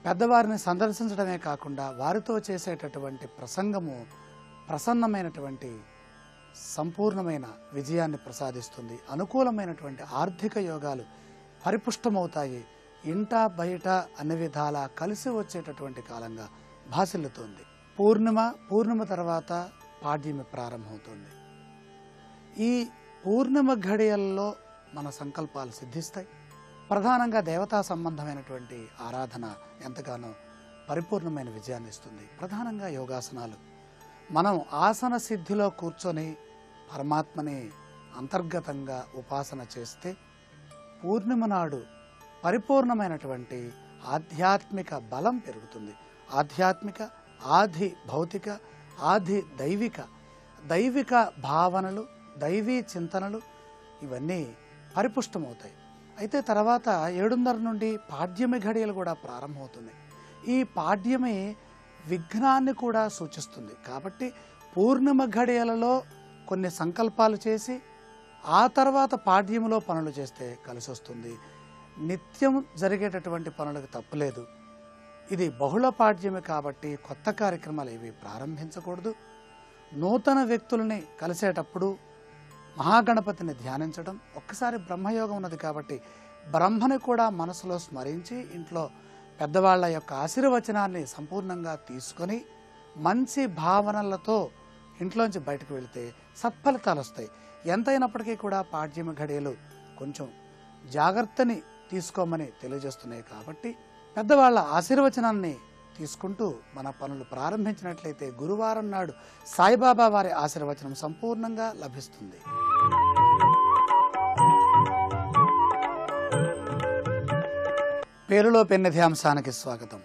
పెద్దవారిని సందర్శించడమే కాకుండా వారితో చేసేటటువంటి ప్రసంగము ప్రసన్నమైనటువంటి సంపూర్ణమైన విజయాన్ని ప్రసాదిస్తుంది. అనుకూలమైనటువంటి ఆర్థిక యోగాలు పరిపుష్టమవుతాయి. ఇంట బయట అన్ని విధాలా కలిసి వచ్చేటటువంటి కాలంగా భాసిల్లుతుంది. పూర్ణిమ తర్వాత పాడ్యమి ప్రారంభమవుతుంది. ఈ పూర్ణిమ ఘడియల్లో మన సంకల్పాలు సిద్ధిస్తాయి. ప్రధానంగా దేవతా సంబంధమైనటువంటి ఆరాధన ఎంతగానో పరిపూర్ణమైన విజయాన్ని ఇస్తుంది. ప్రధానంగా యోగాసనాలు. మనం ఆసన సిద్ధిలో కూర్చొని పరమాత్మని అంతర్గతంగా ఉపాసన చేస్తే పూర్ణిమ నాడు పరిపూర్ణమైనటువంటి ఆధ్యాత్మిక బలం పెరుగుతుంది. ఆధ్యాత్మిక, ఆది భౌతిక, ఆది దైవిక భావనలు, దైవీ చింతనలు ఇవన్నీ పరిపుష్టమవుతాయి. అయితే తర్వాత 7:30 నుండి పాడ్యమి ఘడియలు కూడా ప్రారంభమవుతున్నాయి. ఈ పాడ్యమి విఘ్నాన్ని కూడా సూచిస్తుంది. కాబట్టి పూర్ణిమ ఘడియలలో కొన్ని సంకల్పాలు చేసి ఆ తర్వాత పాడ్యమిలో పనులు చేస్తే కలిసి వస్తుంది. నిత్యం జరిగేటటువంటి పనులకు తప్పులేదు. ఇది బహుళ పాడ్యమి కాబట్టి కొత్త కార్యక్రమాలు ఏవి ప్రారంభించకూడదు. నూతన వ్యక్తులని కలిసేటప్పుడు మహాగణపతిని ధ్యానించడం, ఒక్కసారి బ్రహ్మయోగం ఉన్నది కాబట్టి బ్రహ్మని కూడా మనసులో స్మరించి ఇంట్లో పెద్దవాళ్ల యొక్క ఆశీర్వచనాన్ని సంపూర్ణంగా తీసుకొని మంచి భావనలతో ఇంట్లోంచి బయటకు వెళితే సత్ఫలితాలు వస్తాయి. ఎంతైనప్పటికీ కూడా పాడ్యమి ఘడియలు కొంచెం జాగ్రత్తని తీసుకోమని తెలియజేస్తున్నాయి. కాబట్టి పెద్దవాళ్ల ఆశీర్వచనాన్ని తీసుకుంటూ మన పనులు ప్రారంభించినట్లయితే గురువారం నాడు సాయిబాబా వారి ఆశీర్వచనం సంపూర్ణంగా లభిస్తుంది. పేరులో పెన్నిధి అంశానికి స్వాగతం.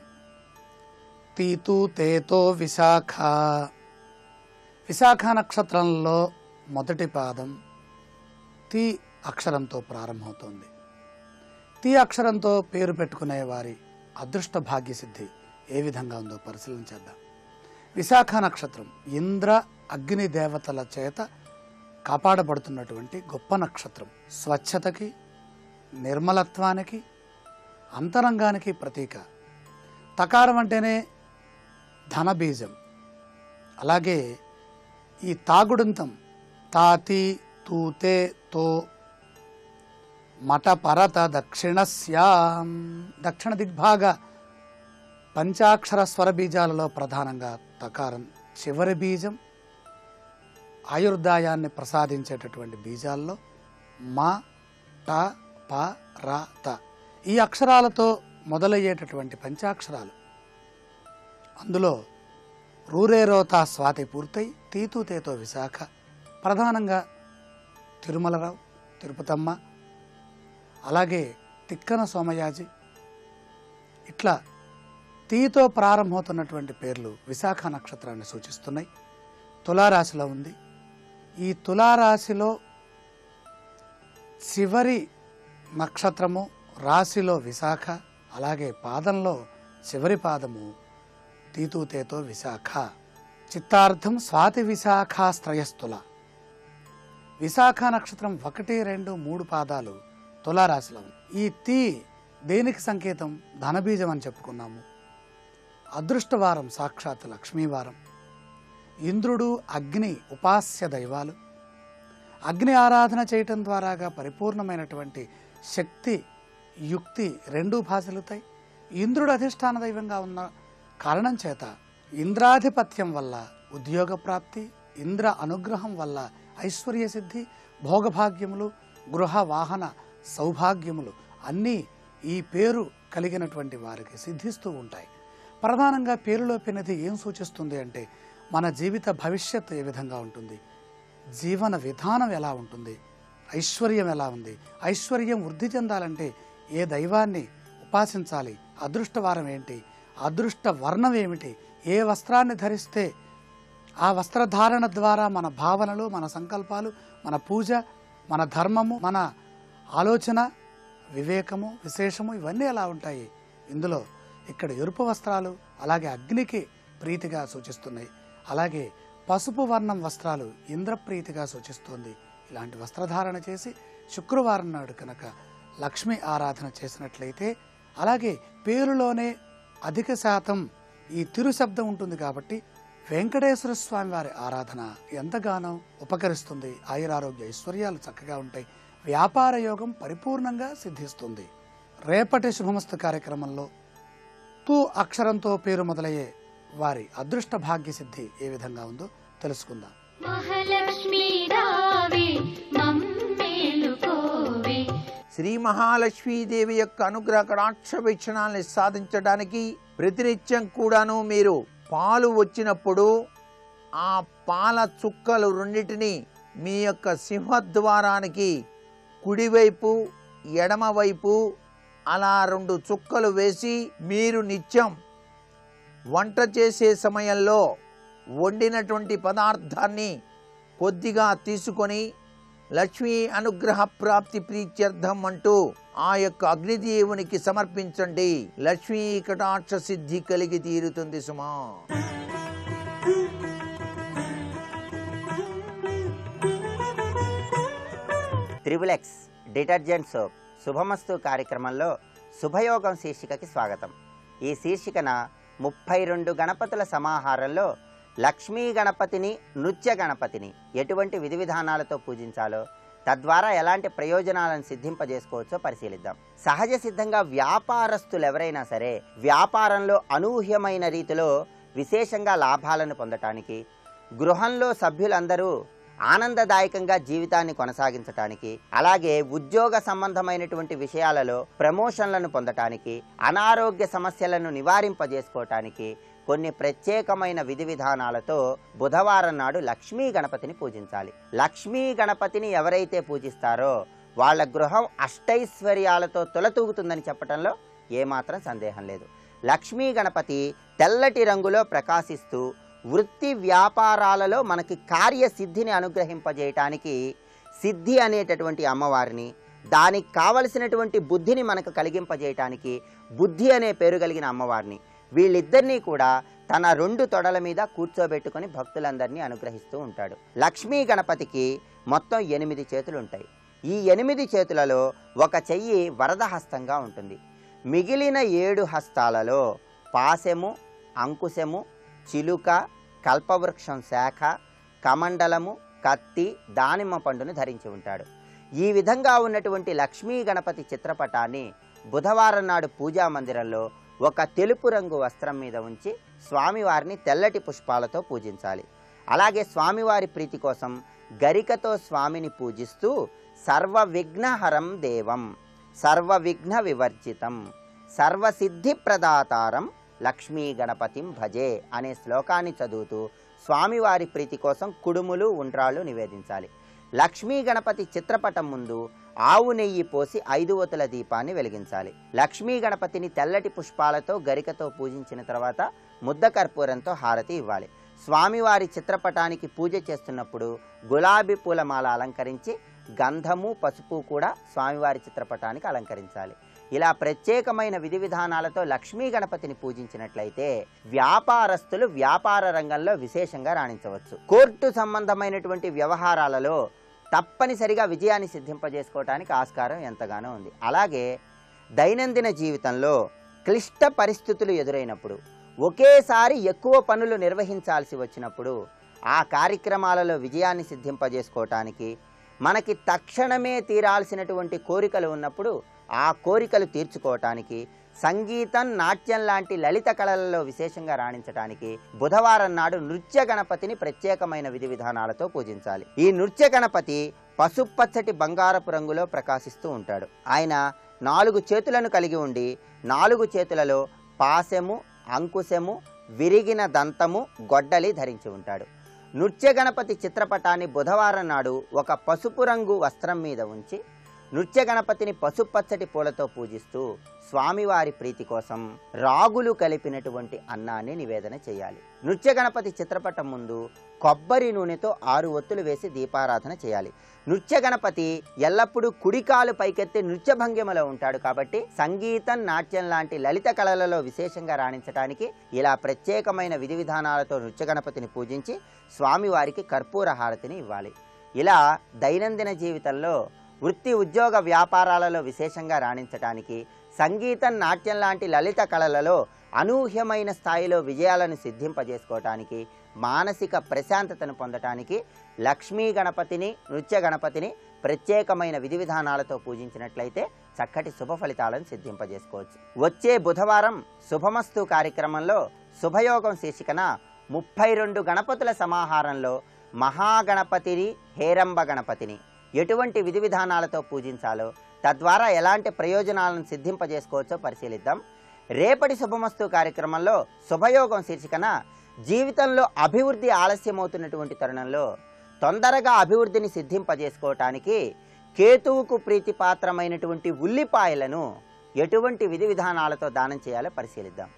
తీతు తేతో విశాఖ. విశాఖ నక్షత్రంలో మొదటి పాదం తి అక్షరంతో ప్రారంభమవుతోంది. తి అక్షరంతో పేరు పెట్టుకునే వారి అదృష్ట భాగ్యసిద్ధి ఏ విధంగా ఉందో పరిశీలించేద్దాం. విశాఖ నక్షత్రం ఇంద్ర అగ్ని దేవతల చేత కాపాడబడుతున్నటువంటి గొప్ప నక్షత్రం. స్వచ్ఛతకి, నిర్మలత్వానికి, అంతరంగానికి ప్రతీక. తకారం అంటేనే ధనబీజం. అలాగే ఈ తాగుడంతం తాతి తూతే తో మఠ పరత దక్షిణస్యాం. దక్షిణ దిగ్భాగ పంచాక్షర స్వర బీజాలలో ప్రధానంగా తకారం చివరి బీజం. ఆయుర్దాయాన్ని ప్రసాదించేటటువంటి బీజాల్లో మా ట ప ర త ఈ అక్షరాలతో మొదలయ్యేటటువంటి పంచాక్షరాలు. అందులో రూరేరోతా స్వాతి పూర్తయి తీతు తేతో విశాఖ ప్రధానంగా తిరుమలరావు, తిరుపతమ్మ, అలాగే తిక్కన సోమయాజి, ఇట్లా తీతో ప్రారంభమవుతున్నటువంటి పేర్లు విశాఖ నక్షత్రాన్ని సూచిస్తున్నాయి. తులారాశిలో ఉంది. ఈ తులారాశిలో చివరి నక్షత్రము రాశిలో విశాఖ, అలాగే పాదంలో చివరి పాదము తీతు తేతో విశాఖ. చిత్తార్థం స్వాతి విశాఖాస్త్రయస్తుల. విశాఖ నక్షత్రం 1, 2, 3 పాదాలు తులారాశిలో ఉంది. ఈ తీ దేనికి సంకేతం? ధనబీజం అని చెప్పుకున్నాము. అదృష్టవారం సాక్షాత్ లక్ష్మీవారం. ఇంద్రుడు, అగ్ని ఉపాస్య దైవాలు. అగ్ని ఆరాధన చేయటం ద్వారాగా పరిపూర్ణమైనటువంటి శక్తి, యుక్తి రెండూ భాసిల్లుతాయి. ఇంద్రుడు అధిష్టాన దైవంగా ఉన్న కారణం చేత ఇంద్రాధిపత్యం వల్ల ఉద్యోగ ప్రాప్తి, ఇంద్ర అనుగ్రహం వల్ల ఐశ్వర్య సిద్ధి, భోగభాగ్యములు, గృహ వాహన సౌభాగ్యములు అన్నీ ఈ పేరు కలిగినటువంటి వారికి సిద్ధిస్తూ ఉంటాయి. ప్రధానంగా పేరులో పెన్నది ఏం సూచిస్తుంది అంటే మన జీవిత భవిష్యత్తు ఏ విధంగా ఉంటుంది, జీవన విధానం ఎలా ఉంటుంది, ఐశ్వర్యం ఎలా ఉంది, ఐశ్వర్యం వృద్ధి చెందాలంటే ఏ దైవాన్ని ఉపాసించాలి, అదృష్టవారం ఏంటి, అదృష్ట వర్ణం ఏమిటి, ఏ వస్త్రాన్ని ధరిస్తే ఆ వస్త్రధారణ ద్వారా మన భావనలు, మన సంకల్పాలు, మన పూజ, మన ధర్మము, మన ఆలోచన, వివేకము, విశేషము ఇవన్నీ ఎలా ఉంటాయి. ఇందులో ఇక్కడ ఎరుపు వస్త్రాలు అలాగే అగ్నికి ప్రీతిగా సూచిస్తున్నాయి. అలాగే పసుపు వర్ణం వస్త్రాలు ఇంద్రప్రీతిగా సూచిస్తుంది. ఇలాంటి వస్త్రధారణ చేసి శుక్రవారం నాడు కనుక లక్ష్మీ ఆరాధన చేసినట్లయితే, అలాగే పేరులోనే అధిక శాతం ఈ తిరు శబ్దం ఉంటుంది కాబట్టి వెంకటేశ్వర స్వామి వారి ఆరాధన ఎంతగానో ఉపకరిస్తుంది. ఆయురారోగ్య ఐశ్వర్యాలు చక్కగా ఉంటాయి. వ్యాపార యోగం పరిపూర్ణంగా సిద్ధిస్తుంది. రేపటి శుభమస్తు కార్యక్రమంలో తు అక్షరంతో పేరు మొదలయ్యే వారి అదృష్ట భాగ్య సిద్ధి ఏ విధంగా ఉందో తెలుసుకుందాం. శ్రీ మహాలక్ష్మీదేవి యొక్క అనుగ్రహ కటాక్ష వీక్షణాన్ని సాధించడానికి ప్రతినిత్యం కూడాను మీరు పాలు వచ్చినప్పుడు ఆ పాల చుక్కలు రెండింటిని మీ యొక్క సింహద్వారానికి కుడివైపు, ఎడమవైపు అలా 2 చుక్కలు వేసి మీరు నిత్యం వంట చేసే సమయంలో వండినటువంటి పదార్థాన్ని కొద్దిగా తీసుకొని లక్ష్మీ అనుగ్రహ ప్రాప్తి ప్రీత్యర్థం అంటూ ఆ యొక్క అగ్నిదేవునికి సమర్పించండి. లక్ష్మీ కటాక్ష సిద్ధి కలిగి తీరుతుంది సుమా. త్రిబులెక్స్ డిటర్జెంట్ సోప్ శుభమస్తు కార్యక్రమంలో శుభయోగం శీర్షికకి స్వాగతం. ఈ శీర్షికన 32 గణపతుల సమాహారంలో లక్ష్మీ గణపతిని, నృత్య గణపతిని ఎటువంటి విధి విధానాలతో పూజించాలో, తద్వారా ఎలాంటి ప్రయోజనాలను సిద్ధింపజేసుకోవచ్చో పరిశీలిద్దాం. సహజ సిద్ధంగా వ్యాపారస్తులు ఎవరైనా సరే వ్యాపారంలో అనూహ్యమైన రీతిలో విశేషంగా లాభాలను పొందటానికి, గృహంలో సభ్యులందరూ ఆనందదాయకంగా జీవితాన్ని కొనసాగించటానికి, అలాగే ఉద్యోగ సంబంధమైనటువంటి విషయాలలో ప్రమోషన్లను పొందటానికి, అనారోగ్య సమస్యలను నివారింపజేసుకోవటానికి కొన్ని ప్రత్యేకమైన విధి విధానాలతో బుధవారం నాడు లక్ష్మీ గణపతిని పూజించాలి. లక్ష్మీ గణపతిని ఎవరైతే పూజిస్తారో వాళ్ళ గృహం అష్టైశ్వర్యాలతో తులతూగుతుందని చెప్పడంలో ఏమాత్రం సందేహం లేదు. లక్ష్మీ గణపతి తెల్లటి రంగులో ప్రకాశిస్తూ వృత్తి వ్యాపారాలలో మనకి కార్యసిద్ధిని అనుగ్రహింపజేయటానికి సిద్ధి అనేటటువంటి అమ్మవారిని, దానికి కావలసినటువంటి బుద్ధిని మనకు కలిగింపజేయటానికి బుద్ధి అనే పేరు కలిగిన అమ్మవారిని, వీళ్ళిద్దరినీ కూడా తన 2 తొడల మీద కూర్చోబెట్టుకొని భక్తులందరినీ అనుగ్రహిస్తూ ఉంటాడు. లక్ష్మీ గణపతికి మొత్తం 8 చేతులు ఉంటాయి. ఈ 8 చేతులలో ఒక చెయ్యి వరద హస్తంగా ఉంటుంది. మిగిలిన 7 హస్తాలలో పాశము, అంకుశము, చిలుక, కల్పవృక్షం శాఖ, కమండలము, కత్తి, దానిమ్మ పండును ధరించి ఉంటాడు. ఈ విధంగా ఉన్నటువంటి లక్ష్మీ గణపతి చిత్రపటాన్ని బుధవారం నాడు పూజా మందిరంలో ఒక తెలుపు రంగు వస్త్రం మీద ఉంచి స్వామివారిని తెల్లటి పుష్పాలతో పూజించాలి. అలాగే స్వామివారి ప్రీతి కోసం గరికతో స్వామిని పూజిస్తూ సర్వ విఘ్నహరం దేవం, సర్వ విఘ్న వివర్జితం, సర్వసిద్ధి ప్రదాతారం లక్ష్మీ గణపతిం భజే అనే శ్లోకాన్ని చదువుతూ స్వామివారి ప్రీతి కోసం కుడుములు, ఉండ్రాళ్ళు నివేదించాలి. లక్ష్మీ గణపతి చిత్రపటం ముందు ఆవు నెయ్యి పోసి 5 ఒత్తుల దీపాన్ని వెలిగించాలి. లక్ష్మీ గణపతిని తెల్లటి పుష్పాలతో గరికతో పూజించిన తర్వాత ముద్ద కర్పూరంతో హారతి ఇవ్వాలి. స్వామివారి చిత్రపటానికి పూజ చేస్తున్నప్పుడు గులాబీ పూలమాల అలంకరించి గంధము, పసుపు కూడా స్వామివారి చిత్రపటానికి అలంకరించాలి. ఇలా ప్రత్యేకమైన విధి విధానాలతో లక్ష్మీ గణపతిని పూజించినట్లయితే వ్యాపారస్తులు వ్యాపార రంగంలో విశేషంగా రాణించవచ్చు. కోర్టు సంబంధమైనటువంటి వ్యవహారాలలో తప్పనిసరిగా విజయాన్ని సిద్ధింపజేసుకోవడానికి ఆస్కారం ఎంతగానో ఉంది. అలాగే దైనందిన జీవితంలో క్లిష్ట పరిస్థితులు ఎదురైనప్పుడు, ఒకేసారి ఎక్కువ పనులు నిర్వహించాల్సి వచ్చినప్పుడు, ఆ కార్యక్రమాలలో విజయాన్ని సిద్ధింపజేసుకోవటానికి, మనకి తక్షణమే తీరాల్సినటువంటి కోరికలు ఉన్నప్పుడు ఆ కోరికలు తీర్చుకోవటానికి, సంగీతం, నాట్యం లాంటి లలిత కళలలో విశేషంగా రాణించడానికి బుధవారం నాడు నృత్య గణపతిని ప్రత్యేకమైన విధి విధానాలతో పూజించాలి. ఈ నృత్య గణపతి పసుపచ్చటి బంగారపు రంగులో ప్రకాశిస్తూ ఉంటాడు. ఆయన 4 చేతులను కలిగి ఉండి 4 చేతులలో పాశము, అంకుశము, విరిగిన దంతము, గొడ్డలి ధరించి ఉంటాడు. నృత్య గణపతి చిత్రపటాన్ని బుధవారం నాడు ఒక పసుపు రంగు వస్త్రం మీద ఉంచి నృత్య గణపతిని పసుపచ్చటి పూలతో పూజిస్తూ స్వామివారి ప్రీతి కోసం రాగులు కలిపినటువంటి అన్నాన్ని నివేదన చేయాలి. నృత్య గణపతి చిత్రపటం ముందు కొబ్బరి నూనెతో 6 ఒత్తులు వేసి దీపారాధన చేయాలి. నృత్య గణపతి ఎల్లప్పుడూ కుడికాలు పైకెత్తి నృత్య భంగిమలో ఉంటాడు కాబట్టి సంగీతం, నాట్యం లాంటి లలిత కళలలో విశేషంగా రాణించడానికి ఇలా ప్రత్యేకమైన విధి విధానాలతో నృత్య గణపతిని పూజించి స్వామివారికి కర్పూర హారతిని ఇవ్వాలి. ఇలా దైనందిన జీవితంలో వృత్తి, ఉద్యోగ వ్యాపారాలలో విశేషంగా రాణించటానికి, సంగీతం, నాట్యం లాంటి లలిత కళలలో అనూహ్యమైన స్థాయిలో విజయాలను సిద్ధింపజేసుకోవటానికి, మానసిక ప్రశాంతతను పొందటానికి లక్ష్మీ గణపతిని, నృత్య గణపతిని ప్రత్యేకమైన విధి విధానాలతో పూజించినట్లయితే చక్కటి శుభ ఫలితాలను సిద్ధింపజేసుకోవచ్చు. వచ్చే బుధవారం శుభమస్తు కార్యక్రమంలో శుభయోగం శీర్షికన 32 గణపతుల సమాహారంలో మహాగణపతిని, హేరంబ గణపతిని ఎటువంటి విధి విధానాలతో పూజించాలో, తద్వారా ఎలాంటి ప్రయోజనాలను సిద్ధింపజేసుకోవచ్చో పరిశీలిద్దాం. రేపటి శుభమస్తు కార్యక్రమంలో శుభయోగం శీర్షికన జీవితంలో అభివృద్ధి ఆలస్యమవుతున్నటువంటి తరుణంలో తొందరగా అభివృద్ధిని సిద్ధింపజేసుకోవటానికి కేతువుకు ప్రీతిపాత్రమైనటువంటి ఉల్లిపాయలను ఎటువంటి విధి విధానాలతో దానం చేయాలో పరిశీలిద్దాం.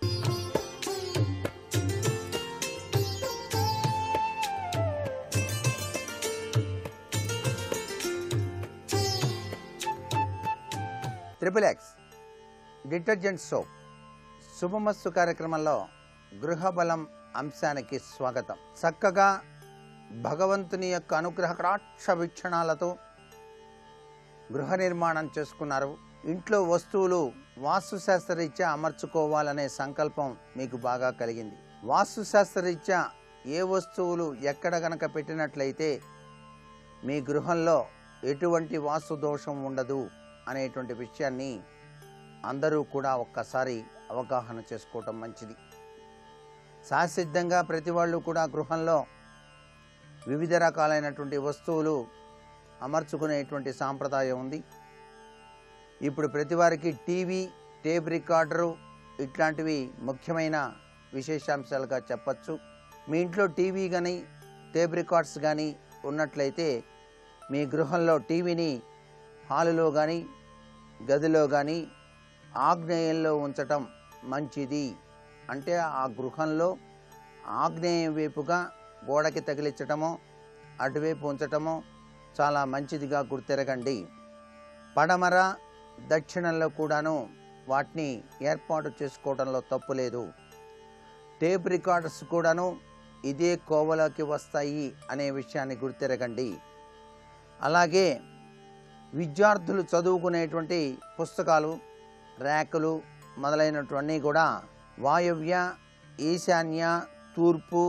XXX డిటర్జెంట్ సోప్ శుభమస్తు కార్యక్రమంలో గృహబలం అంశానికి స్వాగతం. చక్కగా భగవంతుని యొక్క అనుగ్రహ కటాక్ష వీక్షణాలతో గృహ నిర్మాణం చేసుకున్నారు. ఇంట్లో వస్తువులు వాస్తుశాస్త్రరీత్యా అమర్చుకోవాలనే సంకల్పం మీకు బాగా కలిగింది. వాస్తుశాస్త్రరీత్యా ఏ వస్తువులు ఎక్కడ గనక పెట్టినట్లయితే మీ గృహంలో ఎటువంటి వాస్తు దోషం ఉండదు అనేటువంటి విషయాన్ని అందరూ కూడా ఒక్కసారి అవగాహన చేసుకోవటం మంచిది. సహసిద్ధంగా ప్రతి వాళ్ళు కూడా గృహంలో వివిధ రకాలైనటువంటి వస్తువులు అమర్చుకునేటువంటి సాంప్రదాయం ఉంది. ఇప్పుడు ప్రతి వారికి టీవీ, టేప్ రికార్డరు ఇట్లాంటివి ముఖ్యమైన విశేషాంశాలుగా చెప్పచ్చు. మీ ఇంట్లో టీవీ కానీ టేప్ రికార్డ్స్ కానీ ఉన్నట్లయితే మీ గృహంలో టీవీని హాలులో కానీ గదిలో కానీ ఆగ్నేయంలో ఉంచటం మంచిది. అంటే ఆ గృహంలో ఆగ్నేయం వైపుగా గోడకి తగిలించటమో అటువైపు ఉంచటమో చాలా మంచిదిగా గుర్తెరగండి. పడమర దక్షిణంలో కూడాను వాటిని ఏర్పాటు చేసుకోవడంలో తప్పు లేదు. టేప్ రికార్డర్స్ కూడాను ఇదే కోవలోకి వస్తాయి అనే విషయాన్ని గుర్తెరగండి. అలాగే విద్యార్థులు చదువుకునేటువంటి పుస్తకాలు, ర్యాకులు మొదలైనటువన్నీ కూడా వాయవ్య, ఈశాన్య, తూర్పు,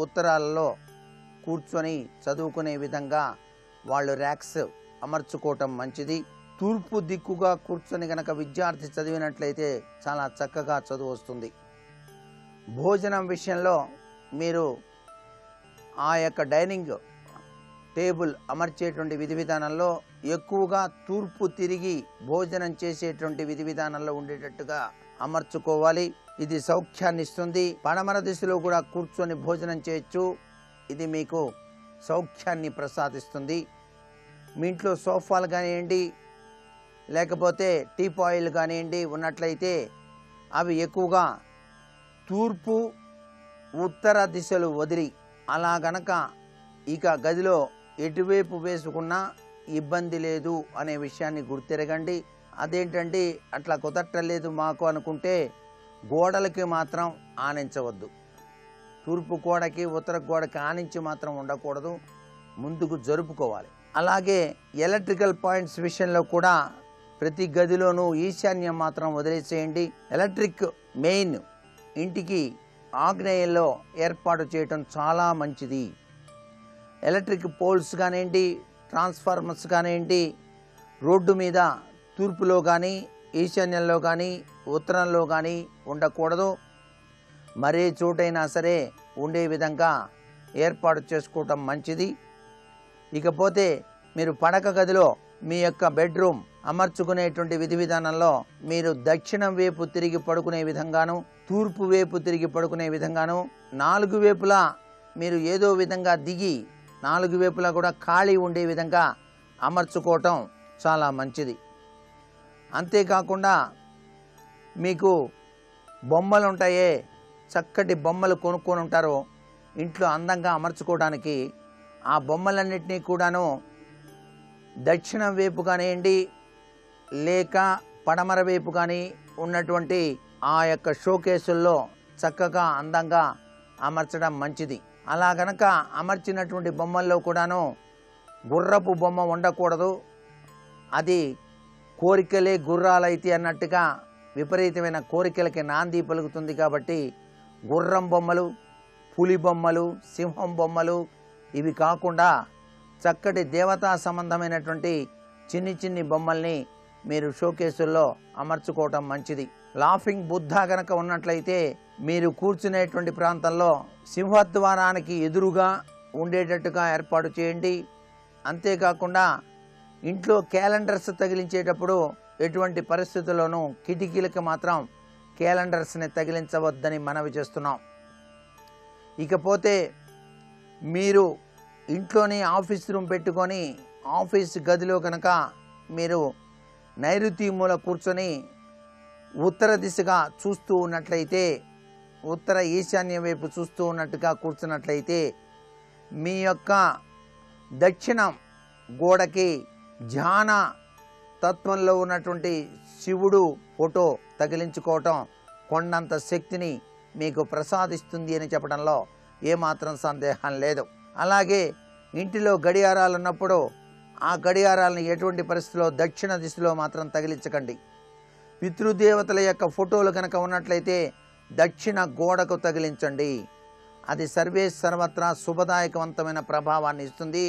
ఉత్తరాలలో కూర్చొని చదువుకునే విధంగా వాళ్ళు ర్యాక్స్ అమర్చుకోవటం మంచిది. తూర్పు దిక్కుగా కూర్చొని గనక విద్యార్థి చదివినట్లయితే చాలా చక్కగా చదువు వస్తుంది. భోజనం విషయంలో మీరు ఆ యొక్క డైనింగ్ టేబుల్ అమర్చేటువంటి విధి విధానంలో ఎక్కువగా తూర్పు తిరిగి భోజనం చేసేటువంటి విధి విధానంలో ఉండేటట్టుగా అమర్చుకోవాలి. ఇది సౌఖ్యాన్ని ఇస్తుంది. పడమర దిశలో కూడా కూర్చొని భోజనం చేయొచ్చు. ఇది మీకు సౌఖ్యాన్ని ప్రసాదిస్తుంది. మీ ఇంట్లో సోఫాలు కానివ్వండి, లేకపోతే టీపాయిల్ కానివ్వండి ఉన్నట్లయితే అవి ఎక్కువగా తూర్పు, ఉత్తర దిశలు వదిలి, అలా గనక ఇక గదిలో ఎటువైపు వేసుకున్నా ఇబ్బంది లేదు అనే విషయాన్ని గుర్తెరగండి. అదేంటండి అట్లా కుదరట్లేదు మాకు అనుకుంటే గోడలకి మాత్రం ఆనించవద్దు. తూర్పు గోడకి ఉత్తర గోడకి ఆనించి మాత్రం ఉండకూడదు, ముందుకు జరుపుకోవాలి. అలాగే ఎలక్ట్రికల్ పాయింట్స్ విషయంలో కూడా ప్రతి గదిలోనూ ఈశాన్యం మాత్రం వదిలేసేయండి. ఎలక్ట్రిక్ మెయిన్ ఇంటికి ఆగ్నేయంలో ఏర్పాటు చేయటం చాలా మంచిది. ఎలక్ట్రిక్ పోల్స్ కానివ్వండి, ట్రాన్స్ఫార్మర్స్ కానివ్వండి రోడ్డు మీద తూర్పులో కానీ, ఈశాన్యంలో కానీ, ఉత్తరంలో కానీ ఉండకూడదు. మరే చోటైనా సరే ఉండే విధంగా ఏర్పాటు చేసుకోవటం మంచిది. ఇకపోతే మీరు పడక గదిలో మీ యొక్క బెడ్రూమ్ అమర్చుకునేటువంటి విధి విధానంలో మీరు దక్షిణం వైపు తిరిగి పడుకునే విధంగాను, తూర్పు వైపు తిరిగి పడుకునే విధంగాను, 4 వైపులా మీరు ఏదో విధంగా దిగి 4 వైపులా కూడా ఖాళీ ఉండే విధంగా అమర్చుకోవటం చాలా మంచిది. అంతేకాకుండా మీకు బొమ్మలు ఉంటాయే, చక్కటి బొమ్మలు కొనుక్కొని ఉంటారో ఇంట్లో అందంగా అమర్చుకోవడానికి, ఆ బొమ్మలన్నింటినీ కూడాను దక్షిణం వైపు కానివ్వండి లేక పడమర వైపు కానీ ఉన్నటువంటి ఆ యొక్క షోకేసుల్లో చక్కగా అందంగా అమర్చడం మంచిది. అలా గనక అమర్చినటువంటి బొమ్మల్లో కూడాను గుర్రపు బొమ్మ ఉండకూడదు. అది కోరికలే గుర్రాలైతే అన్నట్టుగా విపరీతమైన కోరికలకి నాంది పలుకుతుంది. కాబట్టి గుర్రం బొమ్మలు, పులి బొమ్మలు, సింహం బొమ్మలు ఇవి కాకుండా చక్కటి దేవతా సంబంధమైనటువంటి చిన్ని బొమ్మల్ని మీరు షోకేసుల్లో అమర్చుకోవటం మంచిది. లాఫింగ్ బుద్ధ గనక ఉన్నట్లయితే మీరు కూర్చునేటువంటి ప్రాంతంలో సింహద్వారానికి ఎదురుగా ఉండేటట్టుగా ఏర్పాటు చేయండి. అంతేకాకుండా ఇంట్లో క్యాలెండర్స్ తగిలించేటప్పుడు ఎటువంటి పరిస్థితుల్లోనూ కిటికీలకు మాత్రం క్యాలెండర్స్ని తగిలించవద్దని మనవి చేస్తున్నాం. ఇకపోతే మీరు ఇంట్లోనే ఆఫీస్ రూమ్ పెట్టుకొని ఆఫీస్ గదిలో కనుక మీరు నైరుతి మూల కూర్చొని ఉత్తర దిశగా చూస్తూ ఉన్నట్లయితే, ఉత్తర ఈశాన్యం వైపు చూస్తూ ఉన్నట్టుగా కూర్చున్నట్లయితే మీ యొక్క దక్షిణం గోడకి ధ్యాన తత్వంలో ఉన్నటువంటి శివుడు ఫోటో తగిలించుకోవటం కొండంత శక్తిని మీకు ప్రసాదిస్తుంది అని చెప్పడంలో ఏమాత్రం సందేహం లేదు. అలాగే ఇంటిలో గడియారాలు ఉన్నప్పుడు ఆ గడియారాలను ఎటువంటి పరిస్థితిలో దక్షిణ దిశలో మాత్రం తగిలించకండి. పితృదేవతల యొక్క ఫోటోలు కనుక ఉన్నట్లయితే దక్షిణ గోడకు తగిలించండి. అది సర్వత్రా శుభదాయకవంతమైన ప్రభావాన్ని ఇస్తుంది.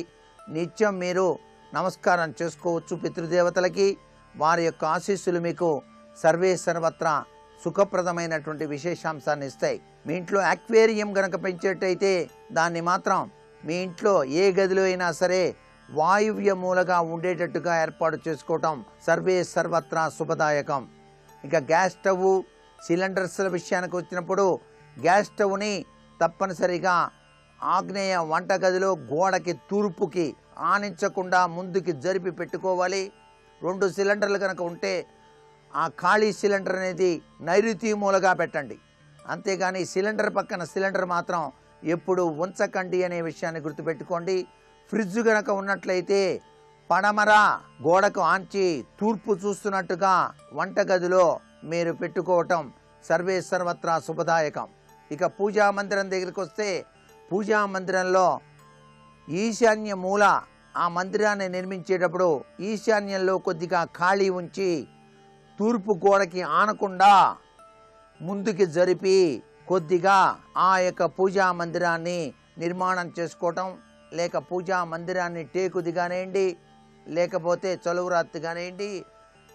నిత్యం మీరు నమస్కారం చేసుకోవచ్చు పితృదేవతలకి. వారి యొక్క ఆశీస్సులు మీకు సర్వత్రా సుఖప్రదమైనటువంటి విశేషాంశాన్ని ఇస్తాయి. మీ ఇంట్లో అక్వేరియం గనక పెంచేటైతే దాన్ని మాత్రం మీ ఇంట్లో ఏ గదిలో అయినా సరే వాయువ్య మూలగా ఉండేటట్టుగా ఏర్పాటు చేసుకోవటం సర్వత్రా శుభదాయకం. ఇక గ్యాస్ స్టవ్, సిలిండర్స్ల విషయానికి వచ్చినప్పుడు గ్యాస్ స్టవ్ని తప్పనిసరిగా ఆగ్నేయ వంటగదిలో గోడకి తూర్పుకి ఆనించకుండా ముందుకి జరిపి పెట్టుకోవాలి. 2 సిలిండర్లు కనుక ఉంటే ఆ ఖాళీ సిలిండర్ అనేది నైరుతి మూలగా పెట్టండి. అంతేగాని సిలిండర్ పక్కన సిలిండర్ మాత్రం ఎప్పుడు ఉంచకండి అనే విషయాన్ని గుర్తుపెట్టుకోండి. ఫ్రిడ్జ్ గనక ఉన్నట్లయితే పడమర గోడకు ఆంచి తూర్పు చూస్తున్నట్టుగా వంటగదిలో మీరు పెట్టుకోవటం సర్వత్రా శుభదాయకం. ఇక పూజా మందిరం దగ్గరికి వస్తే పూజా మందిరంలో ఈశాన్య మూల ఆ మందిరాన్ని నిర్మించేటప్పుడు ఈశాన్యంలో కొద్దిగా ఖాళీ ఉంచి తూర్పు గోడకి ఆనకుండా ముందుకి జరిపి కొద్దిగా ఆ యొక్క పూజా మందిరాన్ని నిర్మాణం చేసుకోవటం, లేక పూజా మందిరాన్ని టేకుది కానివ్వండి, లేకపోతే చలువరాత్రి కానివ్వండి,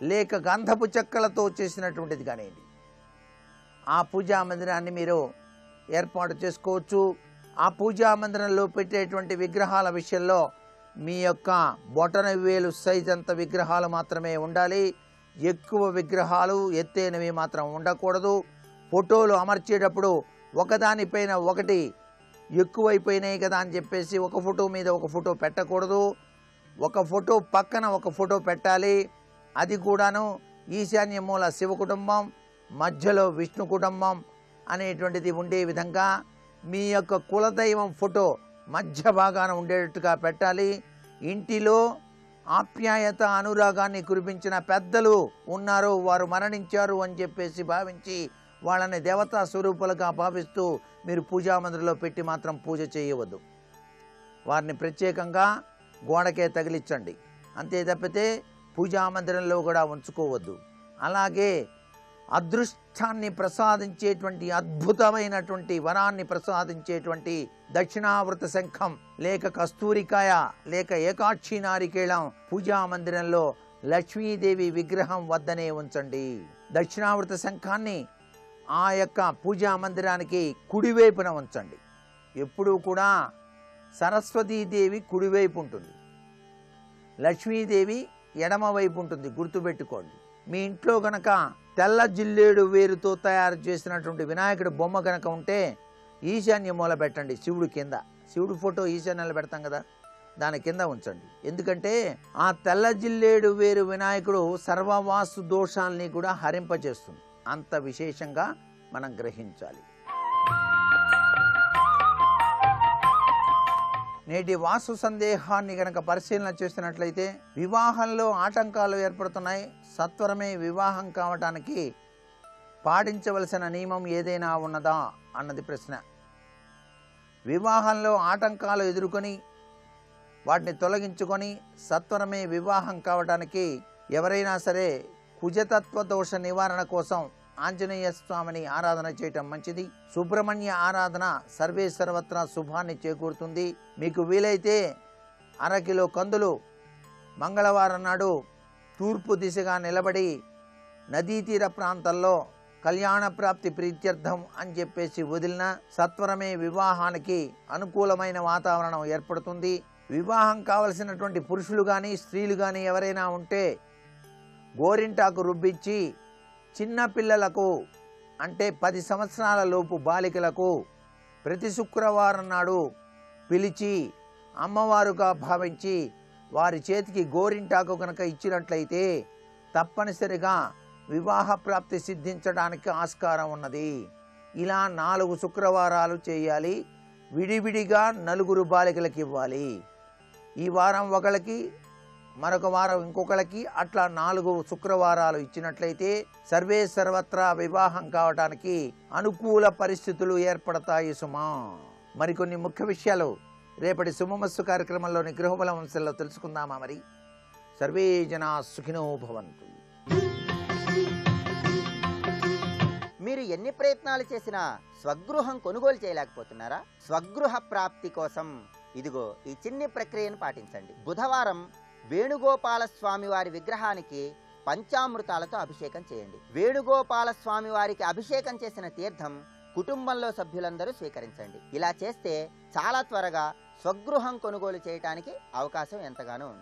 లేక గంధపు చెక్కలతో చేసినటువంటిది కానివ్వండి, ఆ పూజా మందిరాన్ని మీరు ఏర్పాటు చేసుకోవచ్చు. ఆ పూజా మందిరంలో పెట్టేటువంటి విగ్రహాల విషయంలో మీ యొక్క బొటన వేలు సైజ్ అంత విగ్రహాలు మాత్రమే ఉండాలి. ఎక్కువ విగ్రహాలు ఎత్తైనవి మాత్రం ఉండకూడదు. ఫోటోలు అమర్చేటప్పుడు ఒకదానిపైన ఒకటి ఎక్కువైపోయినాయి కదా అని చెప్పేసి ఒక ఫోటో మీద ఒక ఫోటో పెట్టకూడదు. ఒక ఫోటో పక్కన ఒక ఫోటో పెట్టాలి. అది కూడాను ఈశాన్య మూల శివ కుటుంబం, మధ్యలో విష్ణు కుటుంబం అనేటువంటిది ఉండే విధంగా మీ యొక్క కులదైవం ఫోటో మధ్య భాగాన ఉండేటట్టుగా పెట్టాలి. ఇంటిలో ఆప్యాయత అనురాగాన్ని కురిపించిన పెద్దలు ఉన్నారు, వారు మరణించారు అని చెప్పేసి భావించి వాళ్ళని దేవతా స్వరూపాలుగా భావిస్తూ మీరు పూజా మందిరంలో పెట్టి మాత్రం పూజ చేయవద్దు. వారిని ప్రత్యేకంగా గోడకే తగిలించండి. అంతే తప్పితే పూజా మందిరంలో కూడా ఉంచుకోవద్దు. అలాగే అదృష్టాన్ని ప్రసాదించేటువంటి అద్భుతమైనటువంటి వరాన్ని ప్రసాదించేటువంటి దక్షిణావృత శంఖం లేక కస్తూరికాయ లేక ఏకాక్షి నారికేళం పూజా మందిరంలో లక్ష్మీదేవి విగ్రహం వద్దనే ఉంచండి. దక్షిణావృత శంఖాన్ని ఆ యొక్క పూజా మందిరానికి కుడివైపున ఉంచండి. ఎప్పుడూ కూడా సరస్వతీదేవి కుడివైపు ఉంటుంది, లక్ష్మీదేవి ఎడమ వైపు ఉంటుంది, గుర్తుపెట్టుకోండి. మీ ఇంట్లో గనక తెల్ల జిల్లేడు వేరుతో తయారు చేసినటువంటి వినాయకుడి బొమ్మ గనక ఉంటే ఈశాన్య మూల పెట్టండి. శివుడు కింద, శివుడు ఫోటో ఈశాన్యంలో పెడతాం కదా, దాని కింద ఉంచండి. ఎందుకంటే ఆ తెల్ల జిల్లేడు వేరు వినాయకుడు సర్వవాస్తు దోషాల్ని కూడా హరింపజేస్తుంది. అంత విశేషంగా మనం గ్రహించాలి. నేటి వాస్తు సందేహాన్ని గనక పరిశీలన చేసినట్లయితే వివాహంలో ఆటంకాలు ఏర్పడుతున్నాయి. సత్వరమే వివాహం కావటానికి పాటించవలసిన నియమం ఏదైనా ఉన్నదా అన్నది ప్రశ్న. వివాహంలో ఆటంకాలు ఎదుర్కొని వాటిని తొలగించుకొని సత్వరమే వివాహం కావటానికి ఎవరైనా సరే కుజతత్వ దోష నివారణ కోసం ఆంజనేయ స్వామిని ఆరాధన చేయటం మంచిది. సుబ్రహ్మణ్య ఆరాధన సర్వత్రా శుభాన్ని చేకూరుతుంది. మీకు వీలైతే 1/2 కిలో కందులు మంగళవారం నాడు తూర్పు దిశగా నిలబడి నదీ తీర ప్రాంతాల్లో కళ్యాణ ప్రాప్తి ప్రీత్యర్థం అని చెప్పేసి వదిలిన సత్వరమే వివాహానికి అనుకూలమైన వాతావరణం ఏర్పడుతుంది. వివాహం కావలసినటువంటి పురుషులు కానీ స్త్రీలు కానీ ఎవరైనా ఉంటే గోరింటాకు రుబ్బించి చిన్న పిల్లలకు అంటే 10 సంవత్సరాల లోపు బాలికలకు ప్రతి శుక్రవారం నాడు పిలిచి అమ్మవారుగా భావించి వారి చేతికి గోరింటాకు కనుక ఇచ్చినట్లయితే తప్పనిసరిగా వివాహ ప్రాప్తి సిద్ధించడానికి ఆస్కారం ఉన్నది. ఇలా 4 శుక్రవారాలు చేయాలి. విడివిడిగా 4 బాలికలకు ఇవ్వాలి. ఈ వారం ఒకళ్ళకి, మరొక వారం ఇంకొకళ్ళకి, అట్లా 4 శుక్రవారాలు ఇచ్చినట్లయితే సర్వే సర్వత్రా వివాహం కావటానికి అనుకూల పరిస్థితులు ఏర్పడతాయి సుమా. మరికొన్ని ముఖ్య విషయాలు రేపటి శుభమస్తు కార్యక్రమంలోని గృహబల వంశంలో తెలుసుకుందామా? మరి సర్వే జనా సుఖినో భవంతు. మీరు ఎన్ని ప్రయత్నాలు చేసినా స్వగృహం కొనుగోలు చేయలేకపోతున్నారా? స్వగృహ ప్రాప్తి కోసం ఇదిగో ఈ చిన్ని ప్రక్రియను పాటించండి. బుధవారం వేణుగోపాల స్వామి వారి విగ్రహానికి పంచామృతాలతో అభిషేకం చేయండి. వేణుగోపాల స్వామి వారికి అభిషేకం చేసిన తీర్థం కుటుంబంలో సభ్యులందరూ స్వీకరించండి. ఇలా చేస్తే చాలా త్వరగా స్వగృహం కొనుగోలు చేయడానికి అవకాశం ఎంతగానో ఉంది.